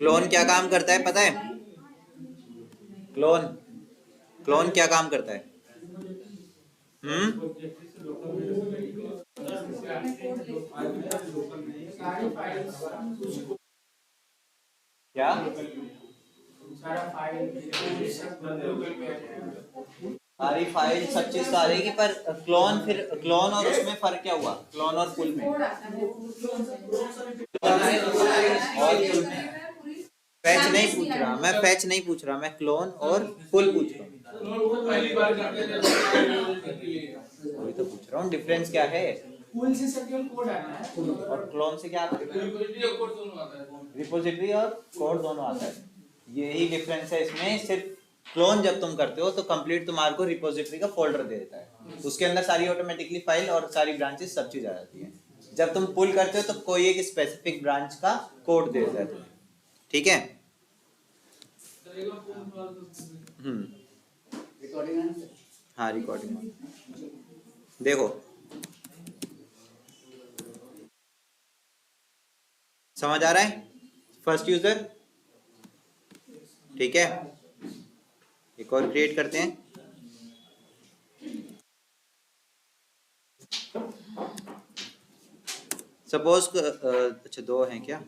Clone क्या काम करता है पता है? क्लोन क्लोन क्या काम करता है? हम्म। क्या? सारी फाइल सब चीज तो आ जाएगी, पर क्लोन, फिर क्लोन और उसमें फर्क क्या हुआ, क्लोन और फुल में? और फैच नहीं पूछ रहा मैं, फैच नहीं पूछ रहा मैं, क्लोन और फुल पूछ रहा हूँ। वही तो पूछ रहा हूँ, डिफरेंस क्या है? फुल से केवल कोड आता है और क्लोन से क्या आता है? रिपोजिटरी और कोड दोनों आता है। यही डिफरेंस है इसमें। सिर्फ क्लोन जब तुम करते हो तो कंप्लीट तुम्हारे को रिपोजिटरी का फोल्डर दे देता है, उसके अंदर सारी ऑटोमेटिकली फाइल और सारी ब्रांचेस सब चीज आ जाती है। जब तुम पुल करते हो तो कोई एक स्पेसिफिक ब्रांच का कोड दे देता है तुम्हें। ठीक है। हाँ रिकॉर्डिंग देखो, समझ आ रहा है? फर्स्ट यूजर, ठीक है। एक और क्रिएट करते हैं। सपोज अच्छा दो हैं क्या?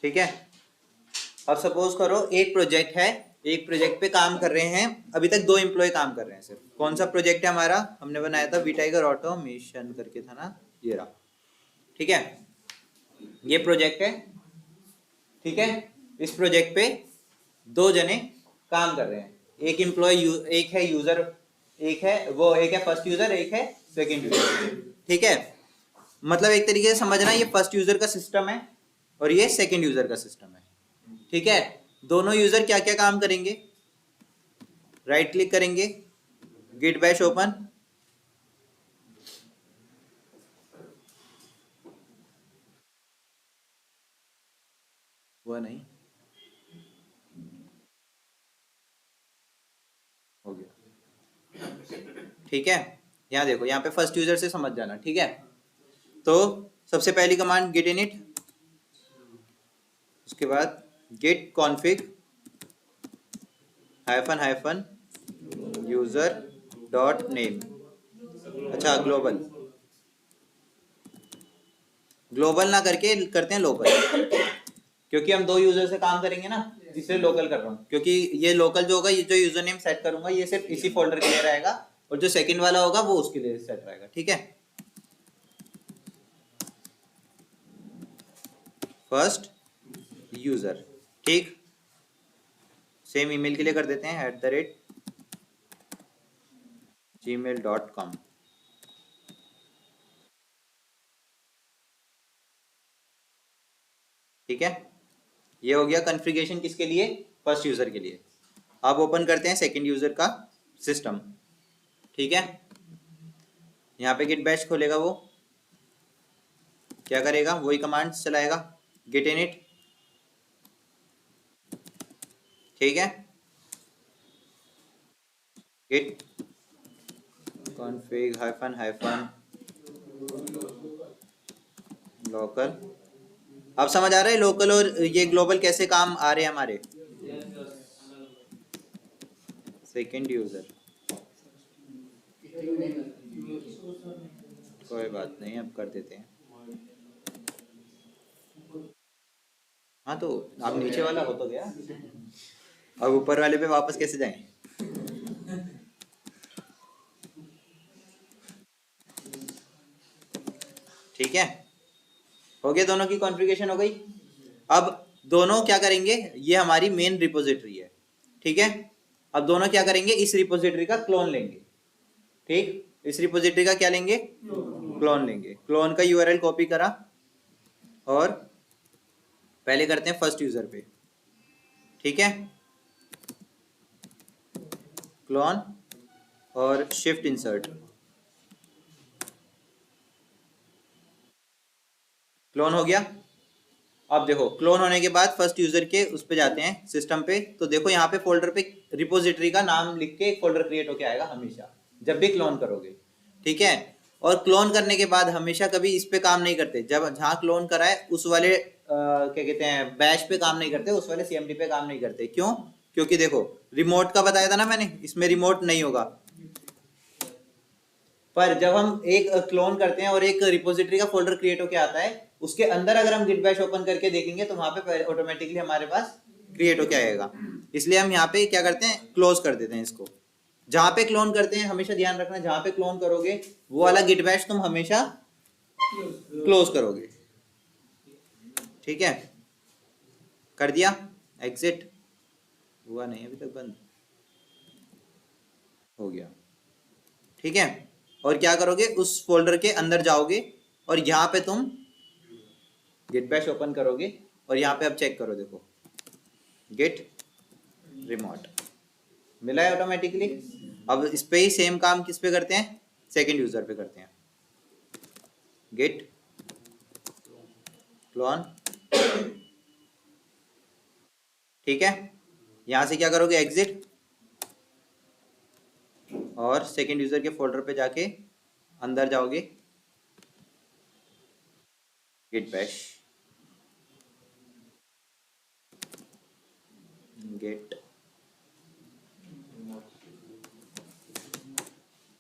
ठीक है। अब सपोज करो एक प्रोजेक्ट है, एक प्रोजेक्ट पे काम कर रहे हैं, अभी तक दो एम्प्लॉय काम कर रहे हैं सिर्फ। कौन सा प्रोजेक्ट है हमारा? हमने बनाया था वी टाइगर ऑटोमेशन करके था ना, ये रहा। ठीक है, ये प्रोजेक्ट है। ठीक है, इस प्रोजेक्ट पे दो जने काम कर रहे हैं। एक एम्प्लॉय, एक है यूजर, एक है वो, एक है फर्स्ट यूजर, एक है सेकंड यूजर। ठीक है, मतलब एक तरीके से समझना, ये फर्स्ट यूजर का सिस्टम है और ये सेकंड यूजर का सिस्टम है। ठीक है, दोनों यूजर क्या क्या काम करेंगे? राइट क्लिक करेंगे, गिट बैश ओपन, हुआ नहीं, हो गया। ठीक है, यहाँ देखो, यहाँ पे फर्स्ट यूजर से समझ जाना। ठीक है, तो सबसे पहली कमांड गिट इनिट, उसके बाद git config hyphen hyphen user dot name. अच्छा ग्लोबल, ग्लोबल ना करके करते हैं लोकल, क्योंकि हम दो यूजर से काम करेंगे ना, इसलिए लोकल कर रहा हूँ। क्योंकि ये लोकल जो होगा, ये जो यूजर नेम सेट करूंगा ये सिर्फ इसी फोल्डर के लिए रहेगा, और जो सेकंड वाला होगा वो उसके लिए सेट रहेगा। ठीक है, फर्स्ट यूजर। ठीक, सेम ईमेल के लिए कर देते हैं @gmail.com। ठीक है, ये हो गया कॉन्फ़िगरेशन किसके लिए? फर्स्ट यूजर के लिए। अब ओपन करते हैं सेकंड यूजर का सिस्टम। ठीक है, यहाँ पे गिट बैश खोलेगा, वो क्या करेगा? वही कमांड चलाएगा, गिट इनिट। ठीक है, git config hyphen hyphen local. अब समझ आ रहा है लोकल और ये ग्लोबल कैसे काम आ रहे हैं हमारे? सेकंड यूजर, कोई बात नहीं, अब कर देते हैं। हाँ तो आप नीचे वाला हो तो गया, अब ऊपर वाले पे वापस कैसे जाएं? ठीक है, हो गया, दोनों की कॉन्फ़िगरेशन हो गई। अब दोनों क्या करेंगे? ये हमारी मेन रिपोजिटरी है। ठीक है, अब दोनों क्या करेंगे? इस रिपोजिटरी का क्लोन लेंगे। ठीक, इस रिपोजिटरी का क्या लेंगे? क्लोन लेंगे। क्लोन का यूआरएल कॉपी करा और पहले करते हैं फर्स्ट यूजर पे। ठीक है, क्लोन और शिफ्ट इंसर्ट। क्लोन हो गया। अब देखो क्लोन होने के बाद फर्स्ट यूजर के उस पे जाते हैं सिस्टम पे, तो देखो यहाँ पे फोल्डर पे रिपोजिटरी का नाम लिख के एक फोल्डर क्रिएट होके आएगा हमेशा जब भी क्लोन करोगे, ठीक है। और क्लोन करने के बाद हमेशा कभी इस पे काम नहीं करते, जब जहाँ क्लोन करा है उस वाले क्या कहते हैं बैश पे काम नहीं करते, उस वाले सीएमडी पे काम नहीं करते। क्यों? क्योंकि देखो रिमोट का बताया था ना मैंने, इसमें रिमोट नहीं होगा। पर जब हम एक क्लोन करते हैं और एक रिपोजिटरी का फोल्डर क्रिएट होके आता है, उसके अंदर अगर हम गिट बैश ओपन करके देखेंगे तो वहां पे ऑटोमेटिकली हमारे पास क्रिएट होके आएगा। इसलिए हम यहाँ पे क्या करते हैं, क्लोज कर देते हैं इसको। जहां पे क्लोन करते हैं हमेशा ध्यान रखना, जहां पे क्लोन करोगे वो वाला गिट बैश तुम हमेशा क्लोज करोगे, ठीक है। कर दिया एग्जिट, हुआ नहीं अभी तक, बंद हो गया, ठीक है। और क्या करोगे, उस फोल्डर के अंदर जाओगे और यहाँ पे तुम गिट बैश ओपन करोगे और यहाँ पे अब चेक करो, देखो गिट रिमोट मिला है ऑटोमेटिकली। अब इस पे ही सेम काम किस पे करते हैं, सेकंड यूजर पे करते हैं। गिट क्लोन, ठीक है। यहां से क्या करोगे, एग्जिट, और सेकंड यूजर के फोल्डर पे जाके अंदर जाओगे, गिट बैश गिट,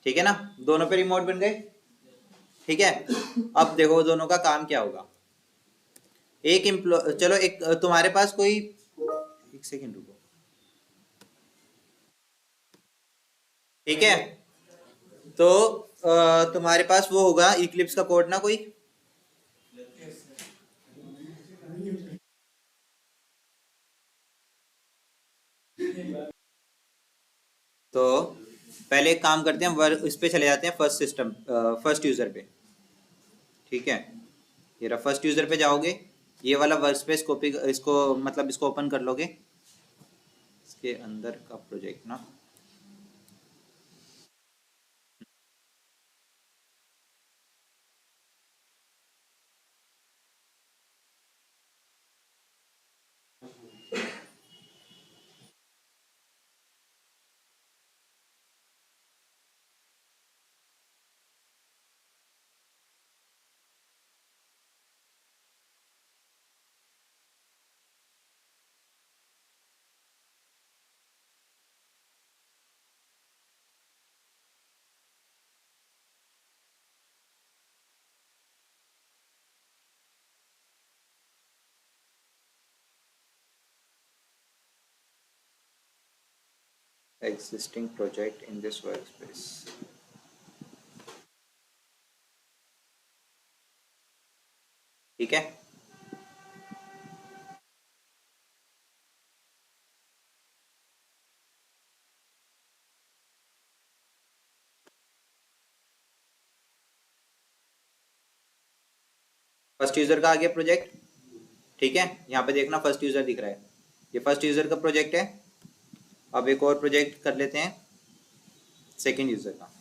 ठीक है ना, दोनों पे रिमोट बन गए, ठीक है। अब देखो दोनों का काम क्या होगा। एक एम्प्लॉय, चलो एक तुम्हारे पास कोई, एक सेकंड रुको, ठीक है। तो तुम्हारे पास वो होगा इक्लिप्स का कोड ना कोई, तो पहले एक काम करते हैं, वर्क इस पे चले जाते हैं, फर्स्ट सिस्टम फर्स्ट यूजर पे, ठीक है। ये रहा फर्स्ट यूजर पे जाओगे, ये वाला वर्क स्पेस कॉपी, इसको मतलब इसको ओपन कर लोगे, इसके अंदर का प्रोजेक्ट ना, existing project in this work space, ठीक है। फर्स्ट यूजर का आ गया प्रोजेक्ट, ठीक है। यहाँ पे देखना फर्स्ट यूजर दिख रहा है, ये फर्स्ट यूजर का प्रोजेक्ट है। अब एक और प्रोजेक्ट कर लेते हैं सेकंड यूजर का,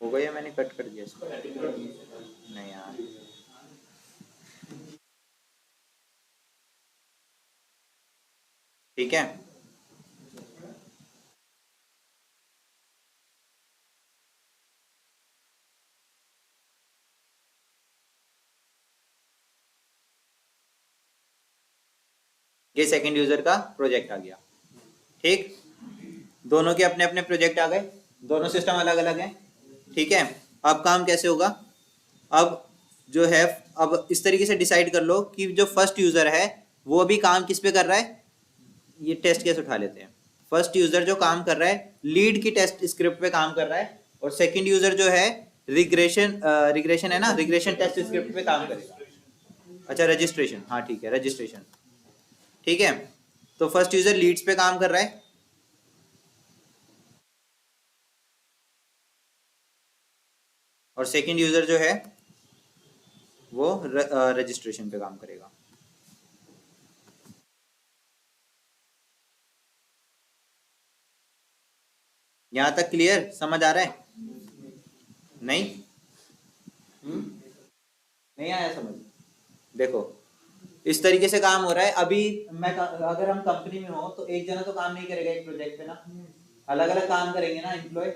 हो गया, मैंने कट कर दिया इसको, नहीं यार, ठीक है। ये सेकंड यूजर का प्रोजेक्ट आ गया, ठीक। दोनों के अपने अपने प्रोजेक्ट आ गए, दोनों सिस्टम अलग अलग हैं, ठीक है। अब काम कैसे होगा, अब जो है, अब इस तरीके से डिसाइड कर लो कि जो फर्स्ट यूजर है वो अभी काम किस पे कर रहा है, ये टेस्ट केस उठा लेते हैं। फर्स्ट यूजर जो काम कर रहा है लीड की टेस्ट स्क्रिप्ट पे काम कर रहा है, और सेकंड यूजर जो है रिग्रेशन है ना, रिग्रेशन टेस्ट स्क्रिप्ट पे काम करेगा। अच्छा रजिस्ट्रेशन, हाँ ठीक है रजिस्ट्रेशन, ठीक है। तो फर्स्ट यूजर लीड्स पे काम कर रहा है, और सेकंड यूजर जो है वो रजिस्ट्रेशन पे काम करेगा। यहां तक क्लियर, समझ आ रहा है? नहीं नहीं आया समझ? देखो इस तरीके से काम हो रहा है। अभी मैं अगर हम कंपनी में हो तो एक जना तो काम नहीं करेगा एक प्रोजेक्ट पे ना, अलग अलग काम करेंगे ना एम्प्लॉय,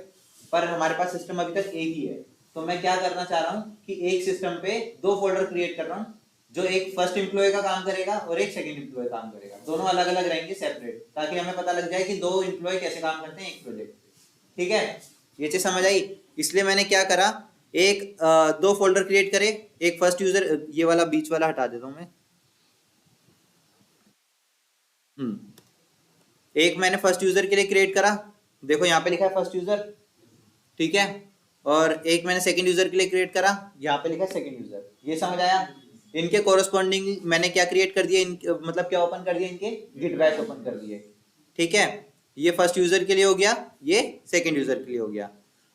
पर हमारे पास सिस्टम अभी तक एक ही है। तो मैं क्या करना चाह रहा हूँ कि एक सिस्टम पे दो फोल्डर क्रिएट कर रहा हूँ, जो एक फर्स्ट एम्प्लॉय का काम करेगा और एक सेकंड एम्प्लॉय काम करेगा, दोनों अलग अलग रहेंगे सेपरेट, ताकि हमें पता लग जाए कि दो एम्प्लॉय कैसे काम करते हैं एक प्रोजेक्ट पे। ठीक है, ये चीज समझ आई? इसलिए मैंने क्या करा, एक दो फोल्डर क्रिएट करे, एक फर्स्ट यूजर, ये वाला बीच वाला हटा देता हूं मैं। एक मैंने फर्स्ट यूजर के लिए क्रिएट करा, देखो यहाँ पे लिखा है फर्स्ट यूजर, ठीक है। और एक मैंने सेकंड यूजर के लिए क्रिएट करा, यहाँ पे लिखा है सेकंड यूजर। ये समझ आया? इनके कोरस्पॉन्डिंग मैंने क्या क्रिएट कर दिया, मतलब क्या ओपन कर दिया, इनके गिट बैश ओपन कर दिए। ठीक है, ये फर्स्ट यूजर के लिए हो गया, ये सेकंड यूजर के लिए हो गया।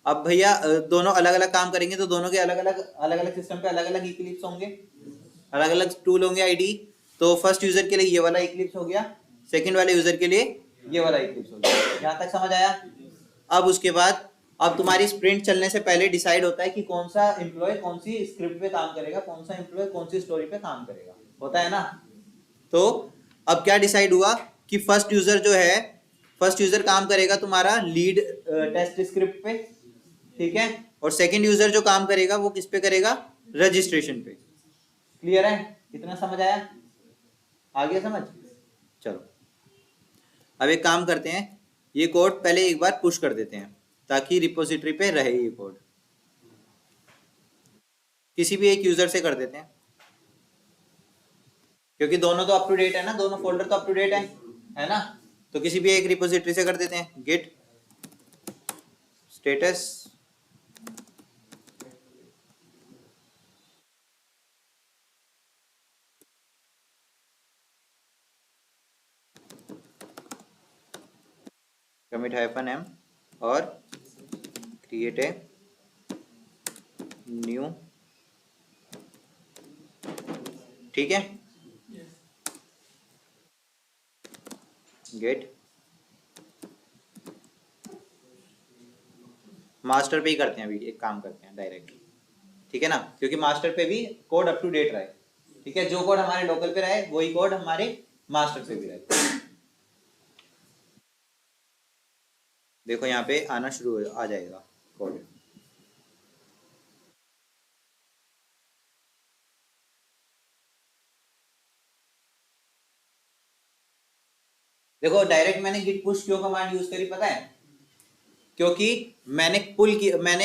अब भैया दोनों अलग अलग काम करेंगे तो दोनों के अलग अलग सिस्टम पे अलग अलग इक्लिप्स होंगे, अलग अलग टूल होंगे आईडी। तो फर्स्ट यूजर के लिए ये वाला इक्लिप्स हो गया, सेकंड वाले यूजर के लिए ये वाला इक्लिप्स हो गया। यहाँ तक समझ आया? अब उसके बाद अब तुम्हारी स्प्रिंट चलने से पहले डिसाइड होता है कि कौन सा एम्प्लॉय कौन सी स्क्रिप्ट पे काम करेगा, कौन सा एम्प्लॉय कौन सी स्टोरी पे काम करेगा, होता है ना। तो अब क्या डिसाइड हुआ कि फर्स्ट यूजर जो है, फर्स्ट यूजर काम करेगा तुम्हारा लीड टेस्ट स्क्रिप्ट पे, ठीक है। और सेकंड यूजर जो काम करेगा वो किस पे करेगा, रजिस्ट्रेशन पे। क्लियर है? कितना समझ आया? आ गया समझ? चलो अब एक काम करते हैं, ये कोड पहले एक बार पुश कर देते हैं ताकि रिपोजिटरी पे रहे ये कोड। किसी भी एक यूजर से कर देते हैं, क्योंकि दोनों तो अप टू डेट है ना, दोनों फोल्डर तो अप टू डेट है ना। तो किसी भी एक रिपोजिटरी से कर देते हैं, गिट स्टेटस commit -m और create a new, ठीक है। गेट मास्टर पे ही करते हैं, अभी एक काम करते हैं डायरेक्ट, ठीक है ना, क्योंकि मास्टर पे भी कोड अप टू डेट रहे। ठीक है, जो कोड हमारे लोकल पे रहे वही कोड हमारे मास्टर पे भी रहे। देखो यहाँ पे आना शुरू आ जाएगा कोड। देखो डायरेक्ट मैंने गिट पुश क्यों कमांड यूज करी पता है? क्योंकि मैंने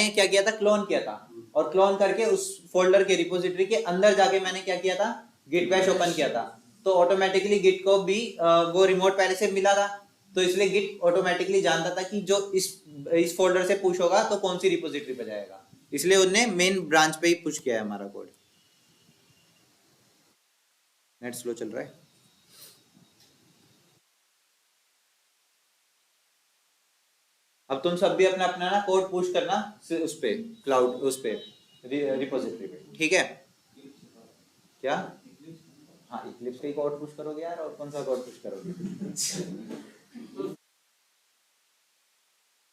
क्या किया था, क्लोन किया था, और क्लोन करके उस फोल्डर के रिपोजिटरी के अंदर जाके मैंने क्या किया था, गिट बैश ओपन किया था। तो ऑटोमेटिकली गिट को भी वो रिमोट पहले से मिला था, तो इसलिए गिट ऑटोमेटिकली जानता था कि जो इस फोल्डर से पुश होगा तो कौन सी रिपोजिटरी पे जाएगा, इसलिए उन्होंने मेन ब्रांच पे ही पुश किया है हमारा कोड। नेट स्लो चल रहा है। अब तुम सब भी अपना अपना ना कोड पुश करना उस पे क्लाउड, उस पे रिपोजिटरी पे, ठीक है क्या? हाँ इक्लिप्स का ही कोड पुश करोगे यार, और कौन सा कोड पुश करोगे?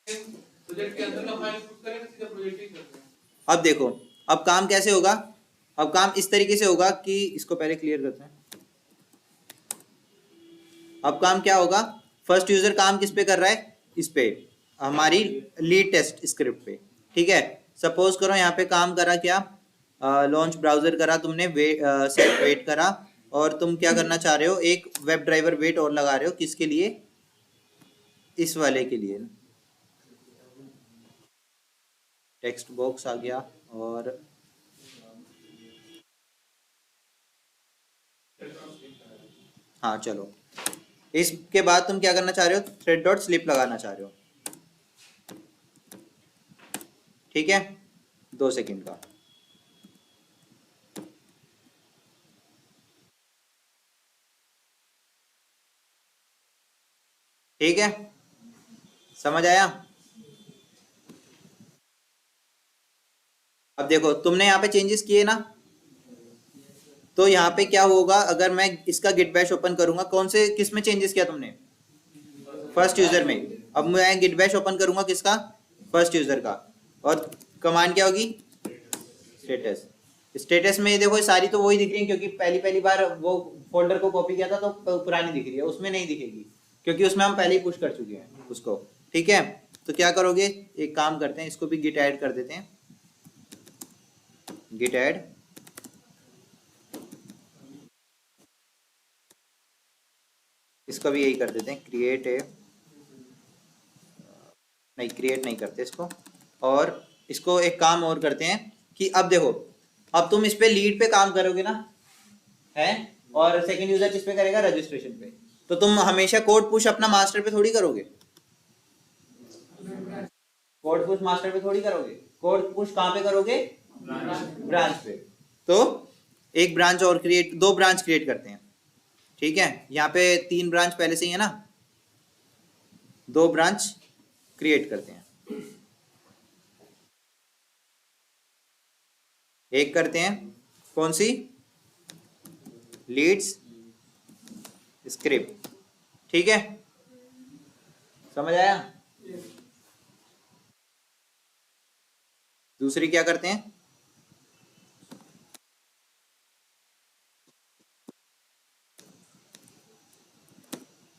प्रोजेक्ट के अंदर का फाइल पुश करेंगे, सीधा प्रोजेक्ट ही करते हैं। अब देखो अब काम कैसे होगा, अब काम इस तरीके से होगा कि इसको पहले क्लियर करते हैं। अब काम क्या होगा, फर्स्ट यूजर काम किस पे कर रहा है, इस पे हमारी लीड टेस्ट स्क्रिप्ट पे, ठीक है। सपोज करो यहाँ पे काम करा क्या, लॉन्च ब्राउजर करा तुमने, सेट वेट करा, और तुम क्या करना चाह रहे हो, एक वेब ड्राइवर वेट और लगा रहे हो, किसके लिए, इस वाले के लिए। टेक्स्ट बॉक्स आ गया, और हाँ चलो इसके बाद तुम क्या करना चाह रहे हो, थ्रेड डॉट स्लिप लगाना चाह रहे हो, ठीक है, 2 सेकंड का। ठीक है, समझ आया? अब देखो तुमने यहाँ पे चेंजेस किए ना, तो यहाँ पे क्या होगा, अगर मैं इसका गिट बैश ओपन करूंगा, कौन से किस में चेंजेस किया तुमने, फर्स्ट यूजर में। अब मैं गिट बैश ओपन करूंगा किसका, फर्स्ट यूजर का, और कमांड क्या होगी, स्टेटस। स्टेटस में देखो सारी तो वही दिख रही है, क्योंकि पहली पहली बार वो फोल्डर को कॉपी किया था तो पुरानी दिख रही है, उसमें नहीं दिखेगी क्योंकि उसमें हम पहले ही पुश कर चुके हैं उसको। ठीक है, तो क्या करोगे, एक काम करते हैं, इसको भी गिट ऐड कर देते हैं, गिट ऐड, इसका भी यही कर देते हैं, क्रिएट है, नहीं क्रिएट नहीं करते इसको, और इसको एक काम और करते हैं कि अब देखो, अब तुम इस पे लीड पे काम करोगे ना, है, और सेकंड यूजर किस पे करेगा, रजिस्ट्रेशन पे, तो तुम हमेशा कोड पुश अपना मास्टर पे थोड़ी करोगे, कोड पुश मास्टर पे थोड़ी करोगे, कोड पुश कहाँ पे करोगे, ब्रांच पे। तो एक ब्रांच और क्रिएट, 2 ब्रांच क्रिएट करते हैं, ठीक है, यहाँ पे 3 ब्रांच पहले से ही है ना, 2 ब्रांच क्रिएट करते हैं, एक करते हैं कौन सी, लीड्स स्क्रिप्ट, ठीक है, समझ आया? दूसरी क्या करते हैं,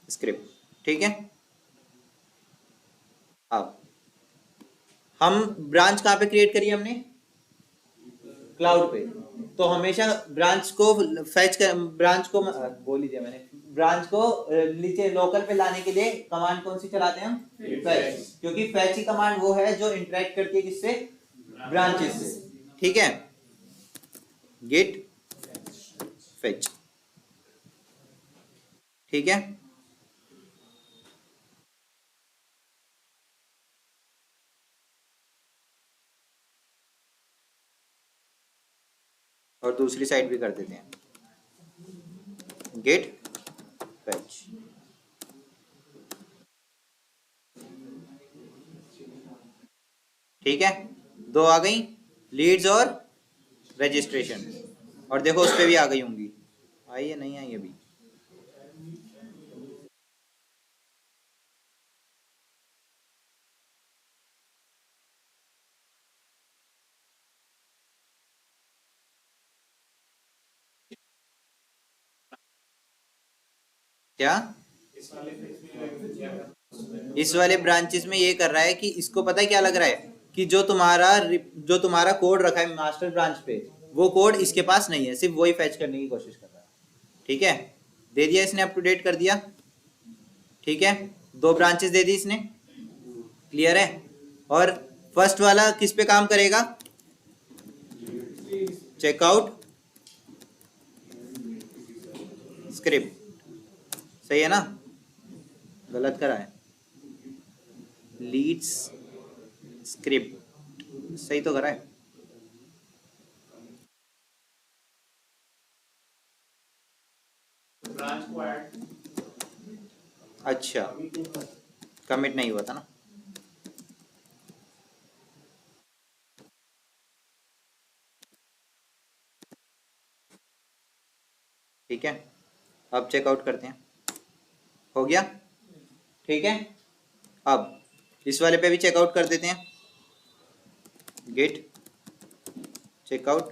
स्क्रिप्ट, ठीक है। अब हम ब्रांच कहाँ पे क्रिएट करी हमने, क्लाउड पे, तो हमेशा ब्रांच को फेच कर, ब्रांच को बोल लीजिए मैंने, ब्रांच को नीचे लोकल पे लाने के लिए कमांड कौन सी चलाते हैं हम, फेच, क्योंकि फेच ही कमांड वो है जो इंटरेक्ट करती है किससे, ब्रांचेस से, ठीक है, गेट फेच, ठीक है। और दूसरी साइड भी कर देते हैं, गेट फेच, ठीक है, 2 आ गई, लीड्स और रजिस्ट्रेशन, और देखो उस पर भी आ गई होंगी, आई है नहीं आई अभी, क्या इस वाले ब्रांचेस में ये कर रहा है कि इसको पता है क्या लग रहा है, कि जो तुम्हारा कोड रखा है मास्टर ब्रांच पे, वो कोड इसके पास नहीं है, सिर्फ वही फैच करने की कोशिश कर रहा है, ठीक है, दे दिया इसने, अप टू डेट कर दिया, ठीक है, 2 ब्रांचेस दे दी इसने, क्लियर है। और फर्स्ट वाला किस पे काम करेगा, चेकआउट स्क्रिप्ट, सही है ना, गलत करा है, लीड्स स्क्रिप्ट सही तो करा है, अच्छा कमिट नहीं हुआ था ना, ठीक है, अब चेकआउट करते हैं, हो गया, ठीक है। अब इस वाले पे भी चेकआउट कर देते हैं, गेट चेकआउट,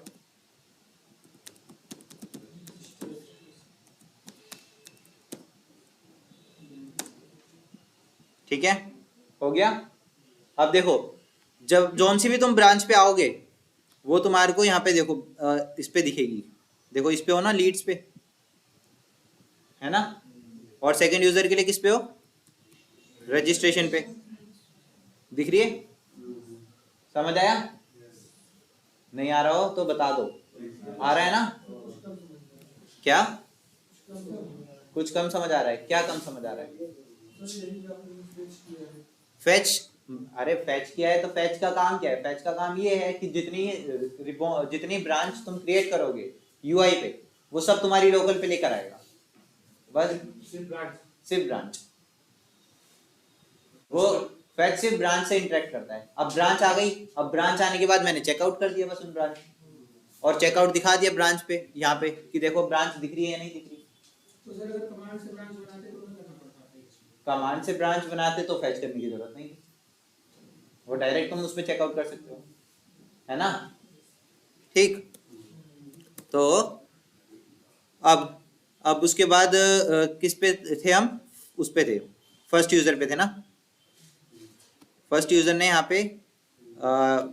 ठीक है, हो गया। अब देखो जब जोन सी भी तुम ब्रांच पे आओगे, वो तुम्हारे को यहाँ पे देखो इस पे दिखेगी, देखो इस पे हो ना, लीड्स पे है ना, और सेकंड यूजर के लिए किस पे हो, रजिस्ट्रेशन पे, दिख रही है, समझ आया? नहीं आ रहा हो तो बता दो, आ रहा है ना, क्या कुछ कम समझ आ रहा है? क्या कम समझ आ रहा है? फेच, अरे फेच किया है तो फेच का काम क्या है? फेच का काम ये है कि जितनी ब्रांच तुम क्रिएट करोगे यूआई पे, वो सब तुम्हारी लोकल पे लेकर आएगा। बस सिर्फ ब्रांच, वो फेच सिर्फ ब्रांच से इंटरेक्ट करता है। अब ब्रांच आ गई, अब ब्रांच आने के बाद मैंने चेकआउट कर दिया बस उन ब्रांच, और चेकआउट दिखा दिया ब्रांच पे, यहाँ पे कि देखो ब्रांच दिख रही है या नहीं दिख रही। तो सर अगर कमांड से ब्रांच बनाते तो नहीं करना पड़ता था? कमांड से ब्रांच बनाते तो फैच करने की जरूरत नहीं, वो डायरेक्ट तुम उस पर चेकआउट कर सकते हो, है ना? ठीक, तो अब उसके बाद किस पे थे हम? उस पे थे, फर्स्ट यूजर पे थे ना। फर्स्ट यूजर ने यहाँ पे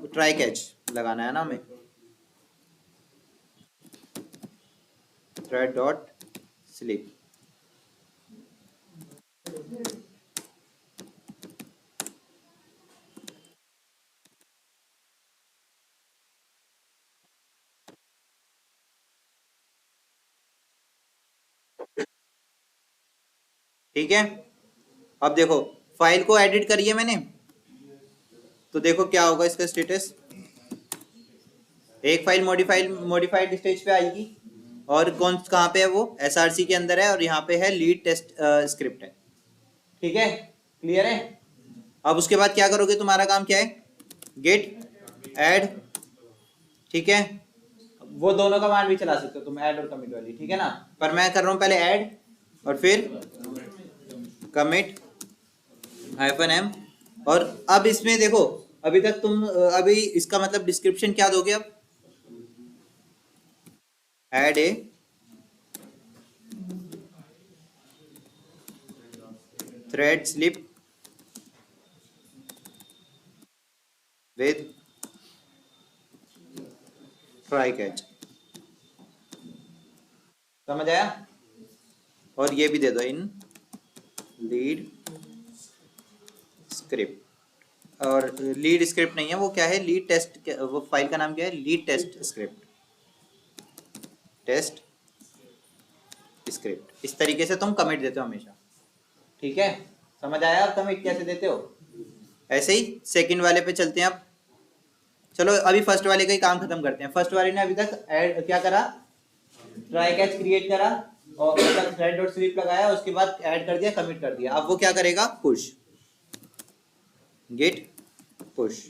ट्राई कैच लगाना है ना हमें, थ्रेड डॉट स्लीप। ठीक है, अब देखो फाइल को एडिट करिए मैंने, तो देखो क्या होगा इसका स्टेटस। एक फाइल मॉडिफाइड स्टेज पे आएगी, और कौन कहाँ पे है? वो एसआरसी के अंदर है, और यहाँ पे है लीड टेस्ट स्क्रिप्ट है। ठीक है, क्लियर है? अब उसके बाद क्या करोगे? तुम्हारा काम क्या है? गेट ऐड, ठीक है, वो दोनों कमांड भी चला सकते हो तुम, ऐड और कमिट वाली, ठीक है ना? पर मैं कर रहा हूँ पहले ऐड और फिर कमिट -m। और अब इसमें देखो, अभी तक तुम अभी इसका मतलब डिस्क्रिप्शन क्या दोगे? अब add a thread slip with try catch, समझ आया? और ये भी दे दो इन लीड स्क्रिप्ट, और लीड स्क्रिप्ट नहीं है वो, क्या है? लीड टेस्ट, वो फाइल का नाम क्या है? Lead test script, test script. इस तरीके से तुम कमिट देते हो हमेशा, ठीक है? समझ आया आप कमिट कैसे देते हो? ऐसे ही सेकंड वाले पे चलते हैं अब। चलो अभी फर्स्ट वाले का ही काम खत्म करते हैं। फर्स्ट वाले ने अभी तक ऐड क्या करा? ट्राई कैच क्रिएट करा और मतलब थ्रेड डॉट स्लीप लगाया, उसके बाद ऐड कर दिया, कमिट कर दिया। अब वो क्या करेगा? Push, git push.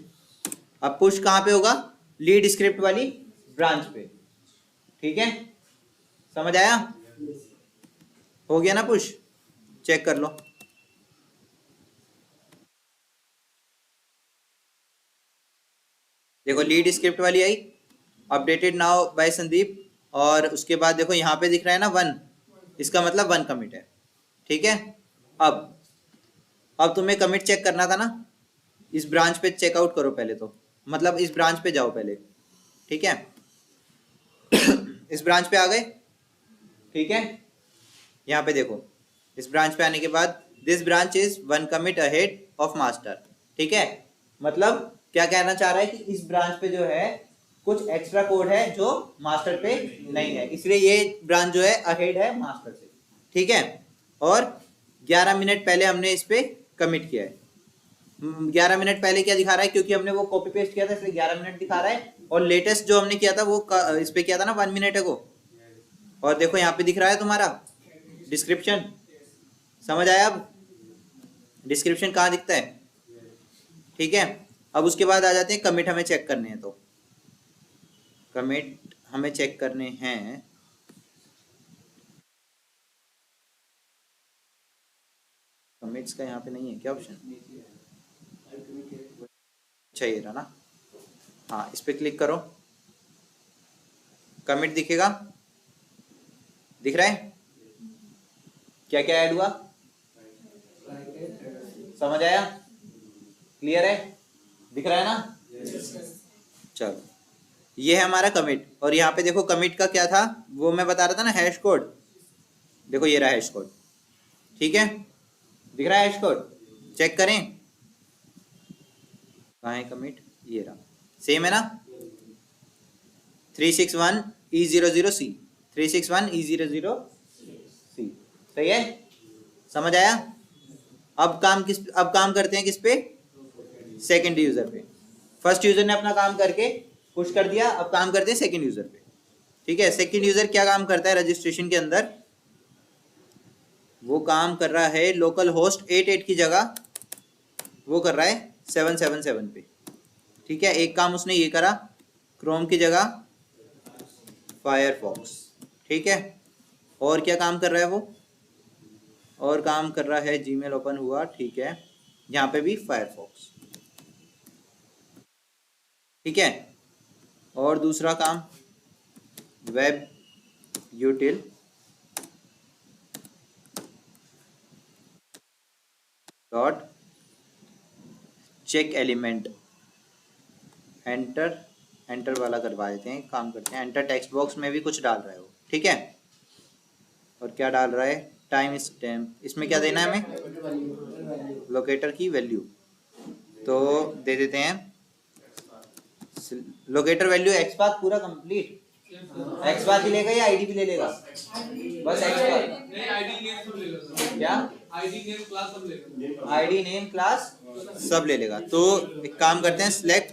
अब पुश कहाँ पे होगा? लीड स्क्रिप्ट वाली ब्रांच पे, ठीक है? समझ आया? हो गया ना पुश? चेक कर लो। देखो लीड स्क्रिप्ट वाली आई, अपडेटेड नाउ बाय संदीप, और उसके बाद देखो यहाँ पे दिख रहा है ना 1, इसका मतलब 1 कमिट है, ठीक है? अब तुम्हें कमिट चेक करना था ना, इस ब्रांच पे चेकआउट करो पहले, तो मतलब इस ब्रांच पे जाओ पहले, ठीक है? इस ब्रांच पे आ गए, ठीक है? यहाँ पे देखो, इस ब्रांच पे आने के बाद this branch is 1 commit ahead of master, ठीक है? मतलब क्या कहना चाह रहा है कि इस ब्रांच पे जो है कुछ एक्स्ट्रा कोड है जो मास्टर पे नहीं है, इसलिए ये ब्रांच जो है अहेड है मास्टर से, ठीक है? और 11 मिनट पहले हमने इस पे कमिट किया है। 11 मिनट पहले क्या दिखा रहा है? क्योंकि हमने वो कॉपी पेस्ट किया था इसलिए 11 मिनट दिखा रहा है, और लेटेस्ट जो हमने किया था वो इस पे किया था ना 1 मिनट है को। और देखो यहाँ पे दिख रहा है तुम्हारा डिस्क्रिप्शन, समझ आया? अब डिस्क्रिप्शन कहाँ दिखता है, ठीक है? अब उसके बाद आ जाते हैं कमिट हमें चेक करने हैं, तो कमिट हमें चेक करने हैं। कमिट्स का यहाँ पे नहीं है क्या ऑप्शन? अच्छा ये रहा ना, हाँ इस पे क्लिक करो, कमिट दिखेगा, दिख रहा है? क्या क्या ऐड हुआ? समझ आया? क्लियर है? दिख रहा है ना? चलो ये है हमारा कमिट, और यहाँ पे देखो कमिट का क्या था वो मैं बता रहा था ना, हैश कोड। देखो ये रहा हैश कोड, ठीक है? दिख रहा है हैश कोड? चेक करें कहाँ है कमिट, ये रहा, सेम है ना? 361 E00C, 361 E00C, सही है, समझ आया। अब काम करते हैं किस पे, सेकंड यूजर पे। फर्स्ट यूजर ने अपना काम करके पुश कर दिया, अब काम करते हैं सेकंड यूजर पे। ठीक है, सेकंड यूजर क्या काम करता है रजिस्ट्रेशन के अंदर, वो काम कर रहा है लोकल होस्ट 88 की जगह वो कर रहा है 777 पे। ठीक है, एक काम उसने ये करा, क्रोम की जगह फायरफॉक्स। ठीक है, और क्या काम कर रहा है वो, और काम कर रहा है जीमेल ओपन हुआ, ठीक है, यहाँ पे भी फायरफॉक्स। ठीक है, और दूसरा काम web util dot check element, enter वाला करवा देते हैं, काम करते हैं। एंटर टेक्स्ट बॉक्स में भी कुछ डाल रहा है वो। ठीक है, और क्या डाल रहा है, टाइम स्टैम्प, इसमें क्या देना है हमें, लोकेटर की वैल्यू, तो दे देते हैं लोकेटर वैल्यू एक्सपाथ पूरा कंप्लीट। एक्सपाथ ही लेगा या आईडी भी ले लेगा, बस एक्सपाथ, क्या आईडी नेम क्लास सब ले लेगा। तो एक काम करते हैं, सिलेक्ट,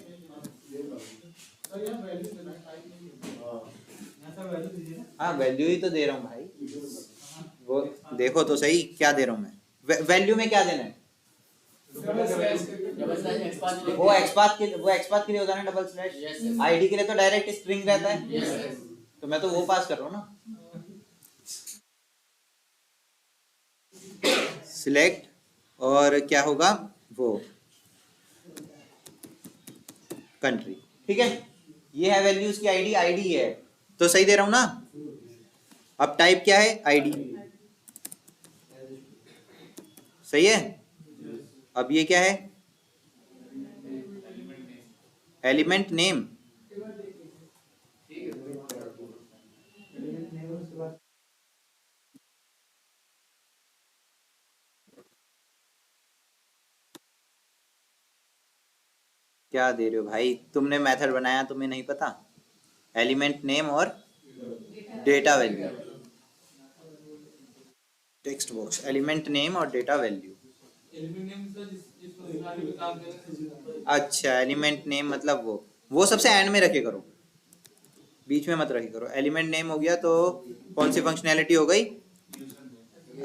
हाँ वैल्यू ही तो दे रहा हूँ भाई, वो देखो तो सही क्या दे रहा हूँ मैं। वैल्यू में क्या देना है, वो एक्सपाथ के लिए होता है ना डबल स्लैश, आईडी के लिए तो डायरेक्ट स्ट्रिंग रहता है, तो मैं तो वो पास कर रहा हूँ ना। सिलेक्ट, और क्या होगा वो कंट्री। ठीक है, ये है वैल्यूज की आईडी, आईडी है तो सही दे रहा हूं ना। अब टाइप क्या है, आईडी, सही है। अब ये क्या है, एलिमेंट नेम, क्या दे रहे हो भाई, तुमने मेथड बनाया तुम्हें नहीं पता, एलिमेंट नेम और data value, text box element name और डेटा वैल्यू। अच्छा, एलिमेंट नेम मतलब वो सबसे एंड में रखे करो, बीच में मत रखे करो। एलिमेंट नेम हो गया तो कौन सी फंक्शनैलिटी हो गई,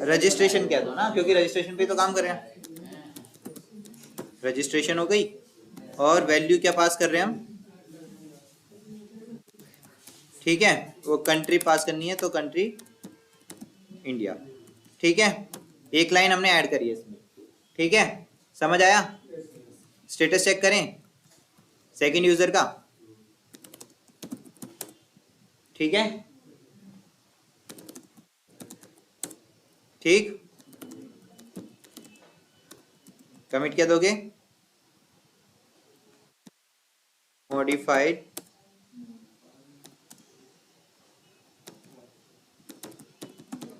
रजिस्ट्रेशन कह दो ना, क्योंकि रजिस्ट्रेशन पे तो काम कर रहे हैं, रजिस्ट्रेशन हो गई। और वैल्यू क्या पास कर रहे हैं हम, ठीक है, वो कंट्री पास करनी है तो कंट्री इंडिया। ठीक है, एक लाइन हमने ऐड करी है इसमें। ठीक है, समझ आया। स्टेटस चेक करें सेकंड यूजर का, ठीक है, ठीक, कमिट क्या दोगे, modified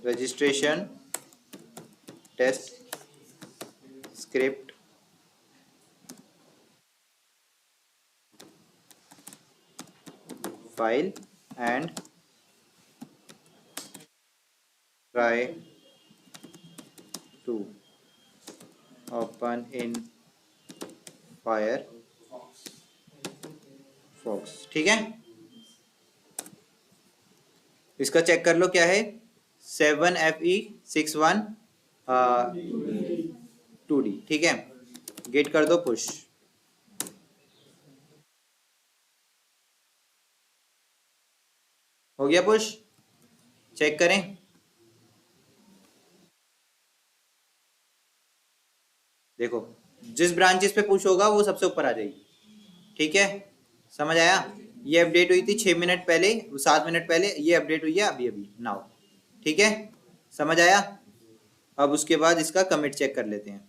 registration test script file and try to open in Firefox। ठीक है, इसका चेक कर लो क्या है, 7FE61 2D। ठीक है, गेट कर दो पुश, हो गया पुश, चेक करें। देखो जिस ब्रांचेस पे पुश होगा वो सबसे ऊपर आ जाएगी। ठीक है, समझ आया। ये अपडेट हुई थी 6 मिनट पहले, 7 मिनट पहले, ये अपडेट हुई है अभी अभी नाउ। ठीक है, समझ आया। अब उसके बाद इसका कमिट चेक कर लेते हैं,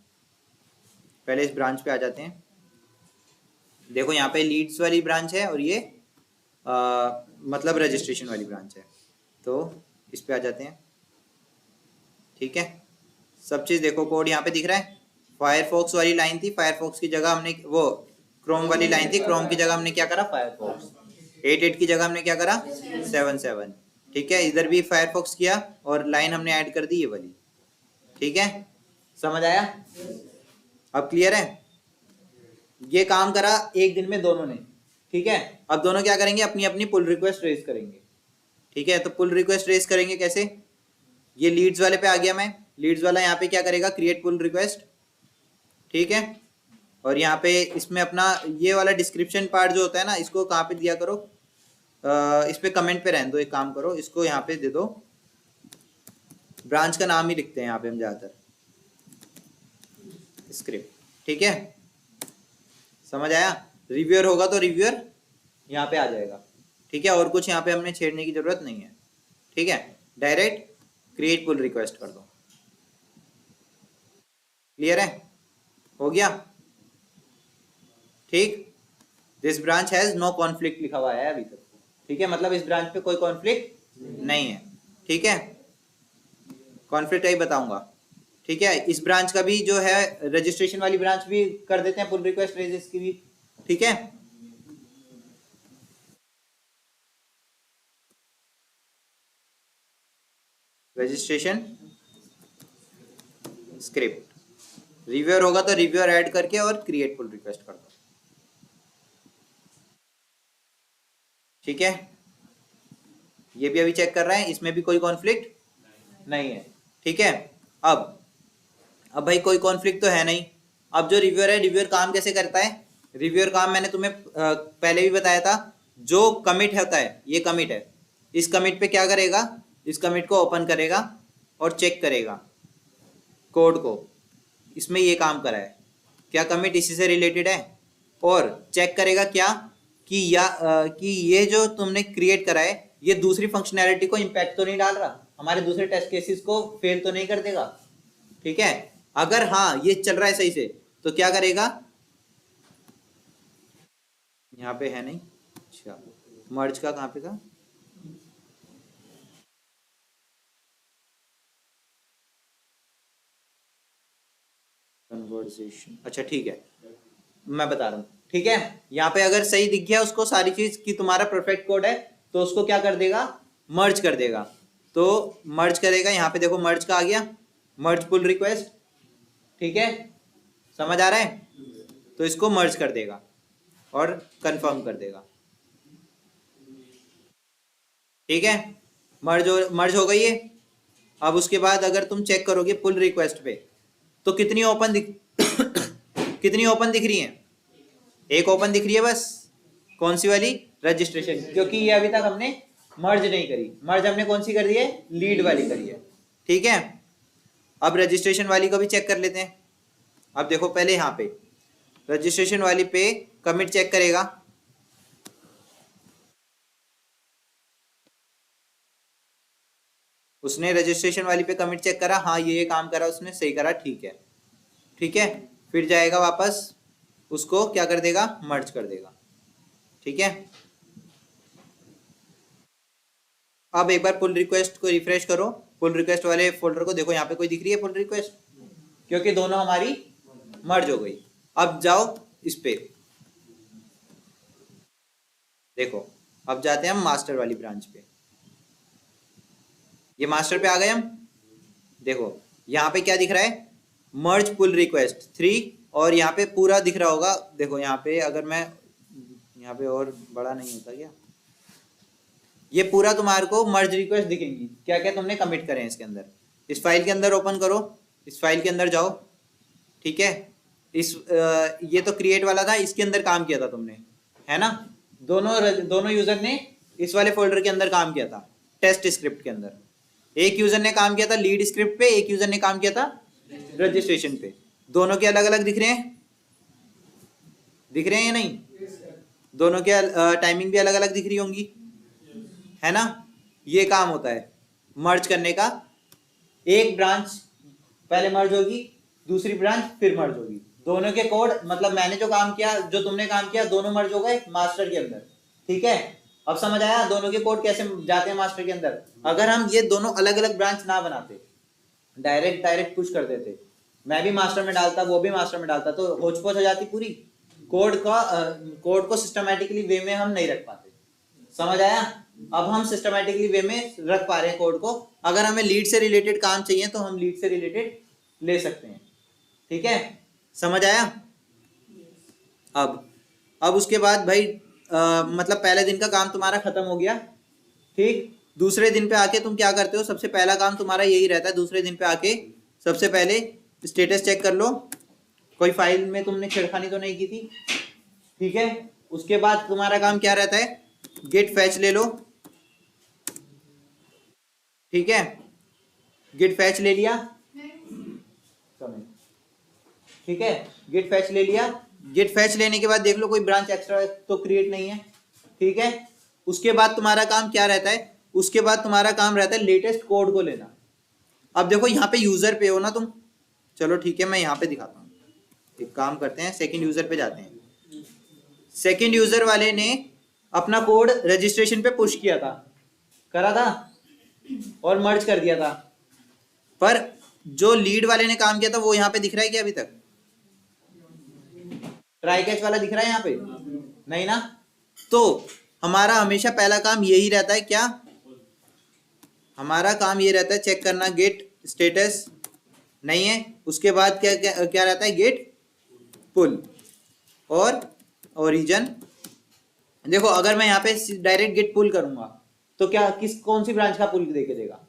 पहले इस ब्रांच पे आ जाते हैं। देखो यहाँ पे लीड्स वाली ब्रांच है और ये मतलब रजिस्ट्रेशन वाली ब्रांच है, तो इस पे आ जाते हैं। ठीक है, सब चीज़ देखो, कोड यहाँ पे दिख रहा है। फायरफॉक्स वाली लाइन थी, फायरफॉक्स की जगह हमने वो क्रोम वाली लाइन थी, क्रोम की जगह हमने क्या करा, फायरफॉक्स। 88 की जगह हमने क्या करा, 77। ठीक है, इधर भी फायरफॉक्स किया और लाइन हमने ऐड कर दी ये वाली, ठीक है, समझ आया? अब क्लियर है? ये काम करा एक दिन में दोनों ने, ठीक है। अब दोनों क्या करेंगे, अपनी अपनी पुल रिक्वेस्ट रेज करेंगे, ठीक है। तो पुल रिक्वेस्ट रेज करेंगे कैसे, ये लीड्स वाले पे आ गया मैं, लीड्स वाला यहाँ पे क्या करेगा, क्रिएट पुल रिक्वेस्ट, ठीक है। और यहाँ पे इसमें अपना ये वाला डिस्क्रिप्शन पार्ट जो होता है ना, इसको कहाँ पे दिया करो, इस पे कमेंट पे रहने दो, एक काम करो इसको यहाँ पे दे दो, ब्रांच का नाम ही लिखते हैं यहाँ पे हम ज्यादातर, स्क्रिप्ट, ठीक है। समझ आया? रिव्यूअर होगा तो रिव्यूअर यहाँ पे आ जाएगा, ठीक है। और कुछ यहाँ पे हमने छेड़ने की जरूरत नहीं है, ठीक है। डायरेक्ट क्रिएट पुल रिक्वेस्ट कर दो, क्लियर है? हो गया, ठीक। This branch has no conflict लिखा हुआ है अभी तक, ठीक है। मतलब इस ब्रांच पे कोई कॉन्फ्लिक्ट नहीं है, ठीक है। कॉन्फ्लिक्ट आई बताऊंगा, ठीक है। इस ब्रांच का भी जो है रजिस्ट्रेशन वाली ब्रांच भी कर देते हैं पुल रिक्वेस्ट रेजिस की भी, ठीक है। रजिस्ट्रेशन स्क्रिप्ट, रिव्यूअर होगा तो रिव्यूअर ऐड करके और क्रिएट पुल रिक्वेस्ट कर दो, ठीक है। ये भी अभी चेक कर रहे हैं, इसमें भी कोई कॉन्फ्लिक्ट नहीं है, ठीक है। अब भाई कोई कॉन्फ्लिक्ट तो है नहीं। अब जो रिव्यूअर है, रिव्यूअर काम कैसे करता है, रिव्यूअर काम मैंने तुम्हें पहले भी बताया था, जो कमिट होता है, ये कमिट है, इस कमिट पे क्या करेगा, इस कमिट को ओपन करेगा और चेक करेगा कोड को, इसमें ये काम करा है क्या, कमिट इसी से रिलेटेड है, और चेक करेगा क्या कि ये जो तुमने क्रिएट करा है ये दूसरी फंक्शनैलिटी को इम्पैक्ट तो नहीं डाल रहा, हमारे दूसरे टेस्ट केसेस को फेल तो नहीं कर देगा, ठीक है। अगर हाँ ये चल रहा है सही से तो क्या करेगा, यहाँ पे है नहीं, अच्छा मर्ज का कहाँ पे था, कन्वर्सेशन, अच्छा ठीक है, मैं बता रहा हूँ, ठीक है। यहाँ पे अगर सही दिख गया उसको सारी चीज कि तुम्हारा परफेक्ट कोड है, तो उसको क्या कर देगा, मर्ज कर देगा। तो मर्ज करेगा, यहाँ पे देखो मर्ज का आ गया, मर्ज पुल रिक्वेस्ट, ठीक है, समझ आ रहा है। तो इसको मर्ज कर देगा और कंफर्म कर देगा, ठीक है। मर्ज हो गई है। अब उसके बाद अगर तुम चेक करोगे पुल रिक्वेस्ट पे तो कितनी ओपन कितनी ओपन दिख रही है, एक ओपन दिख रही है बस, कौन सी वाली, रजिस्ट्रेशन, क्योंकि ये अभी तक हमने मर्ज नहीं करी, मर्ज हमने कौन सी कर दी है, लीड वाली करी है, ठीक है। अब रजिस्ट्रेशन वाली को भी चेक कर लेते हैं। अब देखो पहले यहाँ पे रजिस्ट्रेशन वाली पे कमिट चेक करेगा, उसने रजिस्ट्रेशन वाली पे कमिट चेक करा, हाँ ये काम करा उसने, सही करा, ठीक है, ठीक है। फिर जाएगा वापस, उसको क्या कर देगा, मर्ज कर देगा, ठीक है। अब एक बार पुल रिक्वेस्ट को रिफ्रेश करो, पुल रिक्वेस्ट वाले फोल्डर को देखो, यहाँ पे कोई दिख रही है पुल रिक्वेस्ट, क्योंकि दोनों हमारी मर्ज हो गई। अब जाओ इस पे देखो, अब जाते हैं हम मास्टर वाली ब्रांच पे, ये मास्टर पे आ गए हम, देखो यहाँ पे क्या दिख रहा है, मर्ज पुल रिक्वेस्ट 3, और यहाँ पे पूरा दिख रहा होगा, देखो यहाँ पे अगर मैं यहाँ पे और बड़ा नहीं होता क्या, ये पूरा तुम्हारे को मर्ज रिक्वेस्ट दिखेंगी, क्या क्या तुमने कमिट करे हैं इसके अंदर। इस फाइल के अंदर ओपन करो, इस फाइल के अंदर जाओ, ठीक है। ये तो क्रिएट वाला था, इसके अंदर काम किया था तुमने, है ना, दोनों यूजर ने इस वाले फोल्डर के अंदर काम किया था, टेस्ट स्क्रिप्ट के अंदर। एक यूजर ने काम किया था लीड स्क्रिप्ट पे, एक यूजर ने काम किया था रजिस्ट्रेशन पे, दोनों के अलग अलग दिख रहे हैं, दिख रहे हैं या नहीं, दोनों के टाइमिंग भी अलग अलग दिख रही होंगी, है ना। ये काम होता है मर्ज करने का, एक ब्रांच पहले मर्ज होगी, दूसरी ब्रांच फिर मर्ज होगी, दोनों के कोड, मतलब मैंने जो काम किया, जो तुमने काम किया, दोनों मर्ज हो गए मास्टर के अंदर, ठीक है। अब समझ आया दोनों के कोड कैसे जाते हैं मास्टर के अंदर। अगर हम ये दोनों अलग अलग ब्रांच ना बनाते, डायरेक्ट पुश कर देते, मैं भी मास्टर में डालता, वो भी मास्टर में डालता, तो होच पोच हो जाती पूरी, कोड को सिस्टमैटिकली वे में हम नहीं रख पाते, समझ आया। अब हम सिस्टमैटिकली वे में रख पा रहे हैं कोड को। अगर हमें लीड से रिलेटेड काम चाहिए तो हम लीड से रिलेटेड ले सकते हैं। ठीक है, समझ आया? अब उसके बाद भाई मतलब पहले दिन का काम तुम्हारा खत्म हो गया। ठीक, दूसरे दिन पे आके तुम क्या करते हो? सबसे पहला काम तुम्हारा यही रहता है, दूसरे दिन पे आके सबसे पहले स्टेटस चेक कर लो, कोई फाइल में तुमने छेड़खानी तो नहीं की थी। ठीक है, उसके बाद तुम्हारा काम क्या रहता है? गिट फैच ले लो। ठीक है, गिट फैच ले लिया। ठीक है, गिट फैच ले लिया। गिट फैच लेने के बाद देख लो कोई ब्रांच एक्स्ट्रा तो क्रिएट नहीं है। ठीक है, उसके बाद तुम्हारा काम क्या रहता है? उसके बाद तुम्हारा काम रहता है लेटेस्ट कोड को लेना। अब देखो यहाँ पे यूजर पे हो ना तुम, चलो ठीक है मैं यहाँ पे दिखाता हूँ। एक काम करते हैं, सेकंड यूजर पे जाते हैं। सेकंड यूजर वाले ने अपना कोड रजिस्ट्रेशन पे पुश किया था, करा था और मर्ज कर दिया था, पर जो लीड वाले ने काम किया था वो यहाँ पे दिख रहा है क्या? अभी तक ट्राई कैच वाला दिख रहा है यहाँ पे? नहीं ना। तो हमारा हमेशा पहला काम यही रहता है, क्या? हमारा काम ये रहता है चेक करना गेट स्टेटस नहीं है। उसके बाद क्या क्या, क्या रहता है? गेट पुल और ओरिजिन। देखो अगर मैं यहाँ पे डायरेक्ट गेट पुल करूंगा तो क्या कौन सी ब्रांच का पुल लेके देगा?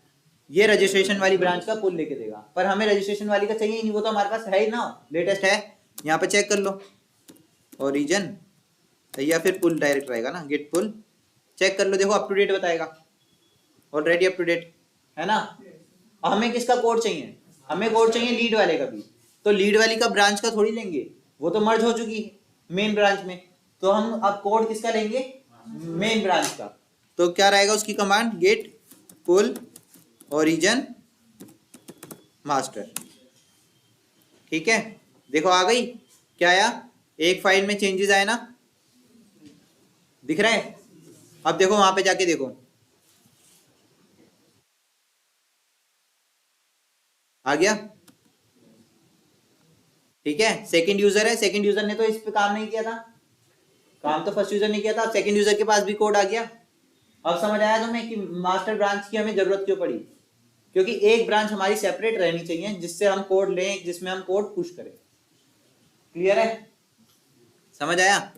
ये रजिस्ट्रेशन वाली ब्रांच का पुल लेके देगा, पर हमें रजिस्ट्रेशन वाली का चाहिए ही नहीं, वो तो हमारे पास है ही ना, लेटेस्ट है। यहाँ पे चेक कर लो ओरिजिन या फिर पुल डायरेक्ट रहेगा ना, गेट पुल। चेक कर लो, देखो अप टू डेट बताएगा, ऑलरेडी अप टू डेट है ना। हमें किसका कोड चाहिए? हमें कोड चाहिए लीड वाले का भी, तो लीड वाली का ब्रांच का थोड़ी लेंगे, वो तो मर्ज हो चुकी है मेन ब्रांच में। तो हम अब कोड किसका लेंगे? मेन ब्रांच का। तो क्या रहेगा उसकी कमांड? गेट पुल ओरिजिन मास्टर। ठीक है, देखो आ गई। क्या आया? एक फाइल में चेंजेस आए ना, दिख रहा है? अब देखो वहां पे जाके देखो, आ गया। ठीक है, सेकंड यूजर है, सेकंड यूजर ने तो इस पे काम नहीं किया था, काम तो फर्स्ट यूजर ने किया था। सेकंड यूजर के पास भी कोड आ गया। अब समझ आया तुम्हें कि मास्टर ब्रांच की हमें जरूरत क्यों पड़ी? क्योंकि एक ब्रांच हमारी सेपरेट रहनी चाहिए जिससे हम कोड लें, जिसमें हम कोड पुश करें। क्लियर है? समझ आया?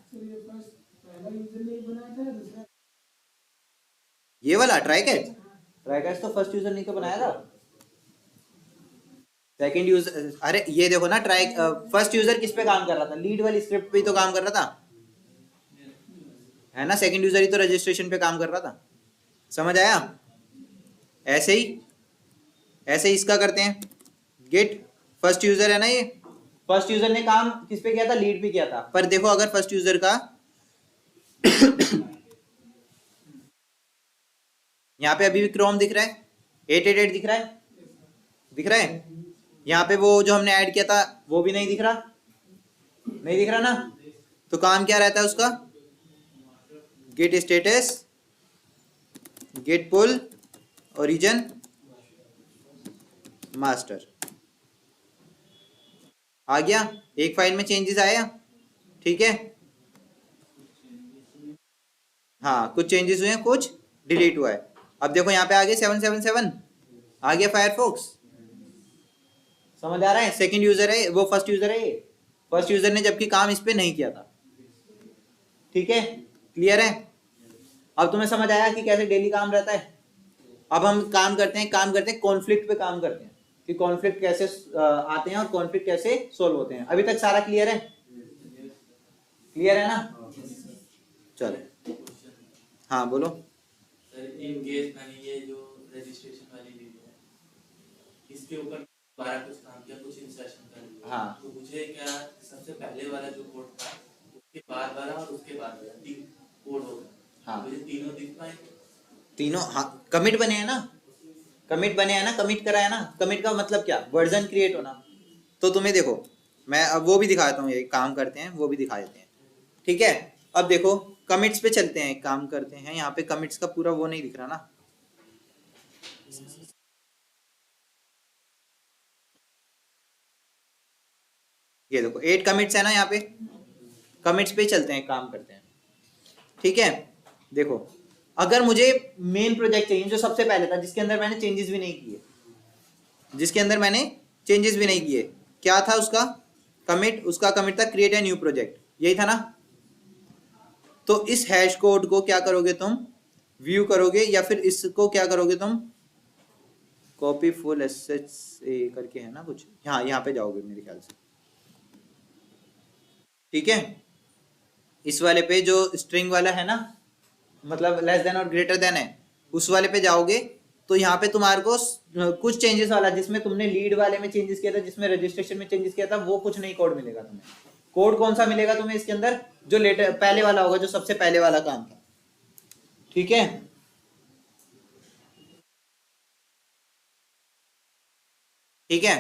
ये वाला ट्राई कैच, ट्राई कैच तो फर्स्ट यूजर नहीं तो बनाया था, सेकंड यूजर। अरे ये देखो ना, ट्राई फर्स्ट यूजर किस पे काम कर रहा था? लीड वाली स्क्रिप्ट पे ही तो काम कर रहा था, है ना। सेकंड यूजर ही तो रजिस्ट्रेशन पे काम कर रहा था। समझ आया? ऐसे ही इसका करते हैं। गेट फर्स्ट यूजर है ना, ये फर्स्ट यूजर ने काम किस पे किया था? लीड पे किया था। पर देखो अगर फर्स्ट यूजर का यहाँ पे अभी भी क्रोम दिख रहा है, 888 दिख रहा है, दिख रहा है। यहाँ पे वो जो हमने ऐड किया था वो भी नहीं दिख रहा, नहीं दिख रहा ना। तो काम क्या रहता है उसका? गेट स्टेटस, गेट पुल ओरिजिन मास्टर। आ गया, एक फाइल में चेंजेस आया। ठीक है, हाँ कुछ चेंजेस हुए हैं, कुछ डिलीट हुआ है। अब देखो यहाँ पे आ गया 777 आ गया फायरफॉक्स। समझ आ रहा है? सेकंड यूजर है वो, फर्स्ट यूजर है ये। फर्स्ट यूजर ने जबकि काम इस पे नहीं किया था। ठीक है, क्लियर है? अब तुम्हें समझ आया कि कैसे डेली काम रहता है। अब हम काम करते हैं कॉन्फ्लिक्ट पे काम करते हैं कि कॉन्फ्लिक्ट कैसे आते हैं और कॉन्फ्लिक्ट कैसे सोल्व होते हैं। अभी तक सारा क्लियर है? क्लियर है ना? चलो हाँ बोलो। सर इन केस मैंने ये जो रजिस्ट्रेशन वाली ली है इसके ऊपर 12 कुछ काम किया, कुछ इंसर्शन कर दिया। हाँ, तो मुझे क्या सबसे पहले वाला जो कोड था उसके बाद वाला और उसके बाद वाला 3 कोड हो गए। हाँ मुझे तीनों दिख पाएंगे? तीनों, हाँ कमिट बने हैं ना, कमिट बने हैं ना, कमिट करा है ना। कमिट का मतलब क्या? वर्जन क्रिएट होना। तो तुम्हें देखो मैं अब वो भी दिखाता हूँ, ये काम करते हैं वो भी दिखा देते हैं। ठीक है, अब देखो कमिट्स पे चलते हैं, काम करते हैं। यहाँ पे कमिट्स का पूरा वो नहीं दिख रहा ना, ये देखो 8 कमिट्स है ना यहाँ पे। कमिट्स पे चलते हैं, काम करते हैं। ठीक है, देखो अगर मुझे मेन प्रोजेक्ट चाहिए जो सबसे पहले था, जिसके अंदर मैंने चेंजेस भी नहीं किए, जिसके अंदर मैंने चेंजेस भी नहीं किए। क्या था उसका कमिट? उसका कमिट था क्रिएट ए न्यू प्रोजेक्ट, यही था ना। तो इस हैश कोड को क्या करोगे तुम? व्यू करोगे या फिर इसको क्या करोगे तुम? कॉपी फुल एसेट्स करके है ना कुछ, हाँ यहाँ पे जाओगे मेरे ख्याल से, ठीक है। इस वाले पे जो स्ट्रिंग वाला है ना, मतलब लेस देन और ग्रेटर देन है, उस वाले पे जाओगे तो यहाँ पे तुम्हारे को कुछ चेंजेस वाला, जिसमें तुमने लीड वाले में चेंजेस किया था, जिसमें रजिस्ट्रेशन में चेंजेस किया था, वो कुछ नहीं कोड मिलेगा तुम्हें। कोड कौन सा मिलेगा तुम्हें इसके अंदर? जो लेटर पहले वाला होगा, जो सबसे पहले वाला काम था, ठीक है। ठीक है,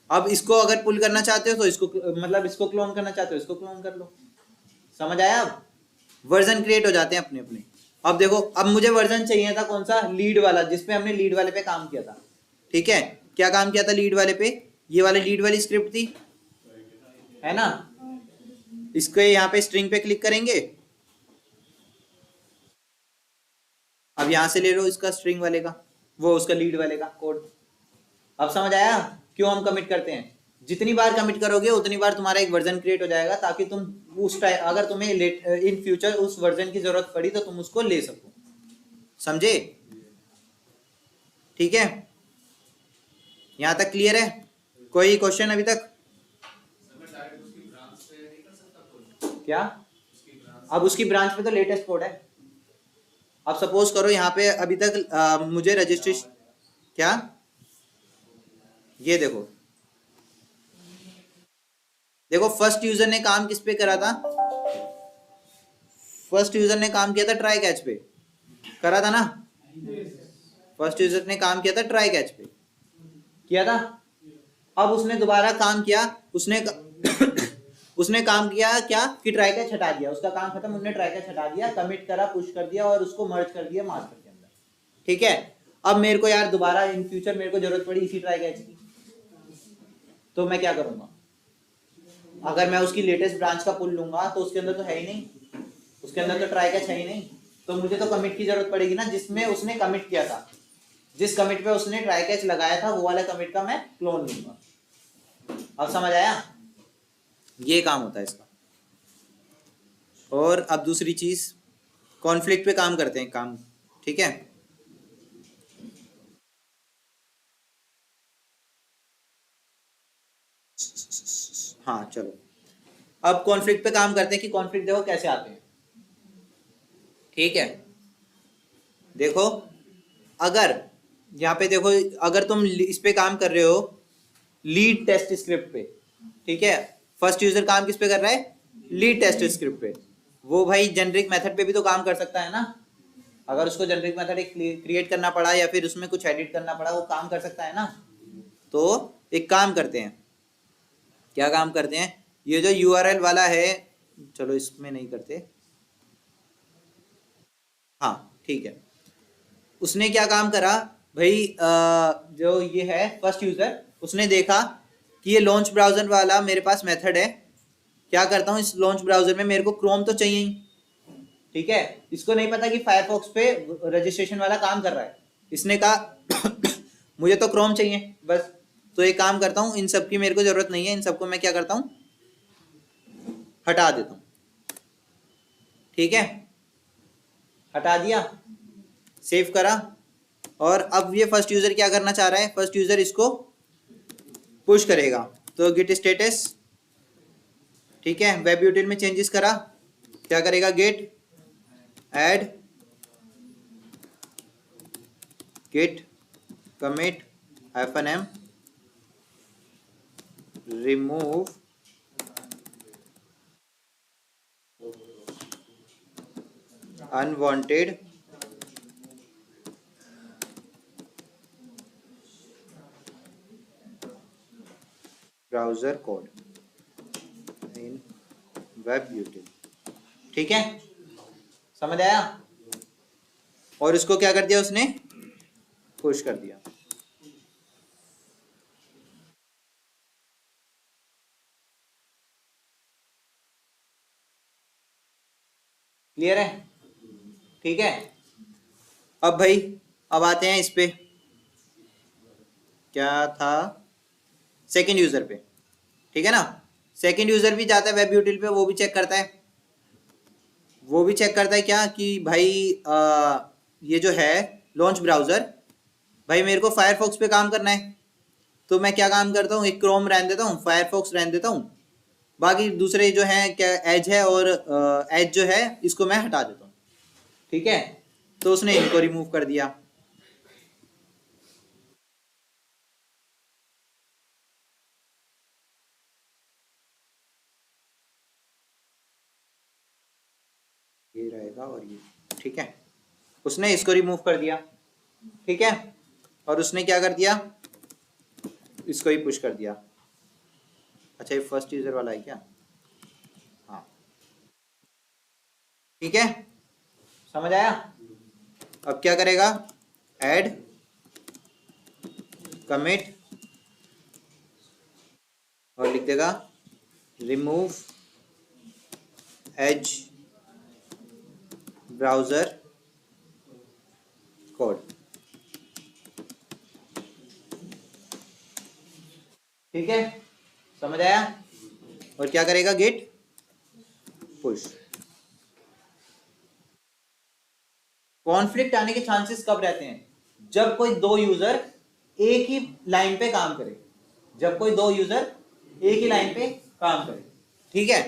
अब इसको अगर पुल करना चाहते हो तो इसको, मतलब इसको क्लोन करना चाहते हो इसको क्लोन कर लो। समझ आया? अब वर्जन क्रिएट हो जाते हैं अपने अपने। अब देखो, अब मुझे वर्जन चाहिए था कौन सा? लीड वाला, जिसपे हमने लीड वाले पे काम किया था, ठीक है। क्या काम किया था लीड वाले पे? ये वाले लीड वाली स्क्रिप्ट थी, है ना। इसके यहाँ पे स्ट्रिंग पे क्लिक करेंगे, अब यहां से ले लो इसका स्ट्रिंग वाले का, वो उसका लीड वाले का कोड। अब समझ आया क्यों हम कमिट करते हैं? जितनी बार कमिट करोगे उतनी बार तुम्हारा एक वर्जन क्रिएट हो जाएगा, ताकि तुम उस टाइम अगर तुम्हें इन फ्यूचर उस वर्जन की जरूरत पड़ी तो तुम उसको ले सको। समझे? ठीक है, यहां तक क्लियर है? कोई क्वेश्चन अभी तक? क्या? अब उसकी ब्रांच पे तो लेटेस्ट कोड है। अब सपोज करो यहाँ पे अभी तक मुझे रजिस्ट्रेशन, क्या? ये देखो, देखो फर्स्ट यूजर ने काम किस पे करा था? फर्स्ट यूजर ने काम किया था ट्राई कैच पे, करा था ना। फर्स्ट यूजर ने काम किया था ट्राई कैच पे, किया था। अब उसने दोबारा काम किया, उसने उसने काम किया क्या कि ट्राई कैच हटा दिया, उसका काम खत्म, उसने ट्राई कैच हटा दिया, कमिट करा, पुश कर दिया और उसको मर्ज कर दिया मास्टर के अंदर, ठीक है। अब मेरे को यार दोबारा इन फ्यूचर मेरे को जरूरत पड़ी इसी ट्राई कैच की, तो मैं क्या करूंगा? अगर मैं उसकी लेटेस्ट ब्रांच का पुल लूंगा तो उसके अंदर तो है ही नहीं, उसके अंदर तो ट्राई कैच है ही नहीं, तो मुझे तो कमिट की जरूरत पड़ेगी ना, जिसमें उसने कमिट किया था, जिस कमिट पे उसने ट्राई कैच लगाया था वो वाला कमिट का मैं क्लोन लूंगा। अब समझ आया? ये काम होता है इसका। और अब दूसरी चीज, कॉन्फ्लिक्ट पे काम करते हैं काम, ठीक है। हाँ चलो, अब कॉन्फ्लिक्ट पे काम करते हैं कि कॉन्फ्लिक्ट देखो कैसे आते हैं, ठीक है। देखो, अगर यहाँ पे देखो, अगर तुम इस पे काम कर रहे हो लीड टेस्ट स्क्रिप्ट पे, ठीक है। फर्स्ट यूजर काम किस पे कर रहा है? लीड टेस्ट स्क्रिप्ट पे। वो भाई जेनरिक मेथड पे भी तो काम कर सकता है ना। अगर उसको जेनरिक मेथड क्रिएट करना पड़ा या फिर उसमें कुछ एडिट करना पड़ा, वो काम कर सकता है ना। तो एक काम करते हैं, क्या काम करते हैं, ये जो URL वाला है, चलो इसमें नहीं करते, हाँ ठीक है। उसने क्या काम करा भाई, जो ये है फर्स्ट यूजर, उसने देखा कि ये लॉन्च ब्राउजर वाला मेरे पास मेथड है, क्या करता हूँ इस लॉन्च ब्राउजर में मेरे को क्रोम तो चाहिए ही, ठीक है। इसको नहीं पता कि फायरफॉक्स पे रजिस्ट्रेशन वाला काम कर रहा है, इसने कहा मुझे तो क्रोम चाहिए बस। तो एक काम करता हूँ, इन सब की मेरे को जरूरत नहीं है, इन सबको मैं क्या करता हूँ, हटा देता हूँ, ठीक है। हटा दिया, सेव करा, और अब ये फर्स्ट यूजर क्या करना चाह रहा है, फर्स्ट यूजर इसको पुश करेगा, तो गिट स्टेटस, ठीक है। वेब यूटिल में चेंजेस करा, क्या करेगा, git add git commit -m remove unwanted browser code in web util, ठीक है। समझ आया? और इसको क्या कर दिया उसने, पुश कर दिया। क्लियर है? ठीक है। अब भाई, अब आते हैं इस पे, क्या था, सेकंड यूजर पे, ठीक है ना। सेकंड यूजर भी जाता है वेब यूटिल पे, वो भी चेक करता है, वो भी चेक करता है क्या कि भाई ये जो है लॉन्च ब्राउजर, भाई मेरे को फायरफॉक्स पे काम करना है, तो मैं क्या काम करता हूँ, एक क्रोम रहने देता हूँ, फायरफॉक्स रहने देता हूँ, बाकी दूसरे जो है क्या एज है और एज जो है इसको मैं हटा देता हूँ, ठीक है। तो उसने इनको रिमूव कर दिया। ये रहेगा और ये, ठीक है, उसने इसको रिमूव कर दिया, ठीक है, और उसने क्या कर दिया, इसको ही पुश कर दिया। अच्छा ये फर्स्ट यूजर वाला है क्या, हाँ ठीक है, समझ आया। अब क्या करेगा, ऐड कमिट और लिख देगा रिमूव एज ब्राउजर कोड, ठीक है, समझ आया। और क्या करेगा, गेट पुश। कॉन्फ्लिक्ट आने के चांसेस कब रहते हैं, जब कोई दो यूजर एक ही लाइन पे काम करे, जब कोई दो यूजर एक ही लाइन पे काम करे, ठीक है।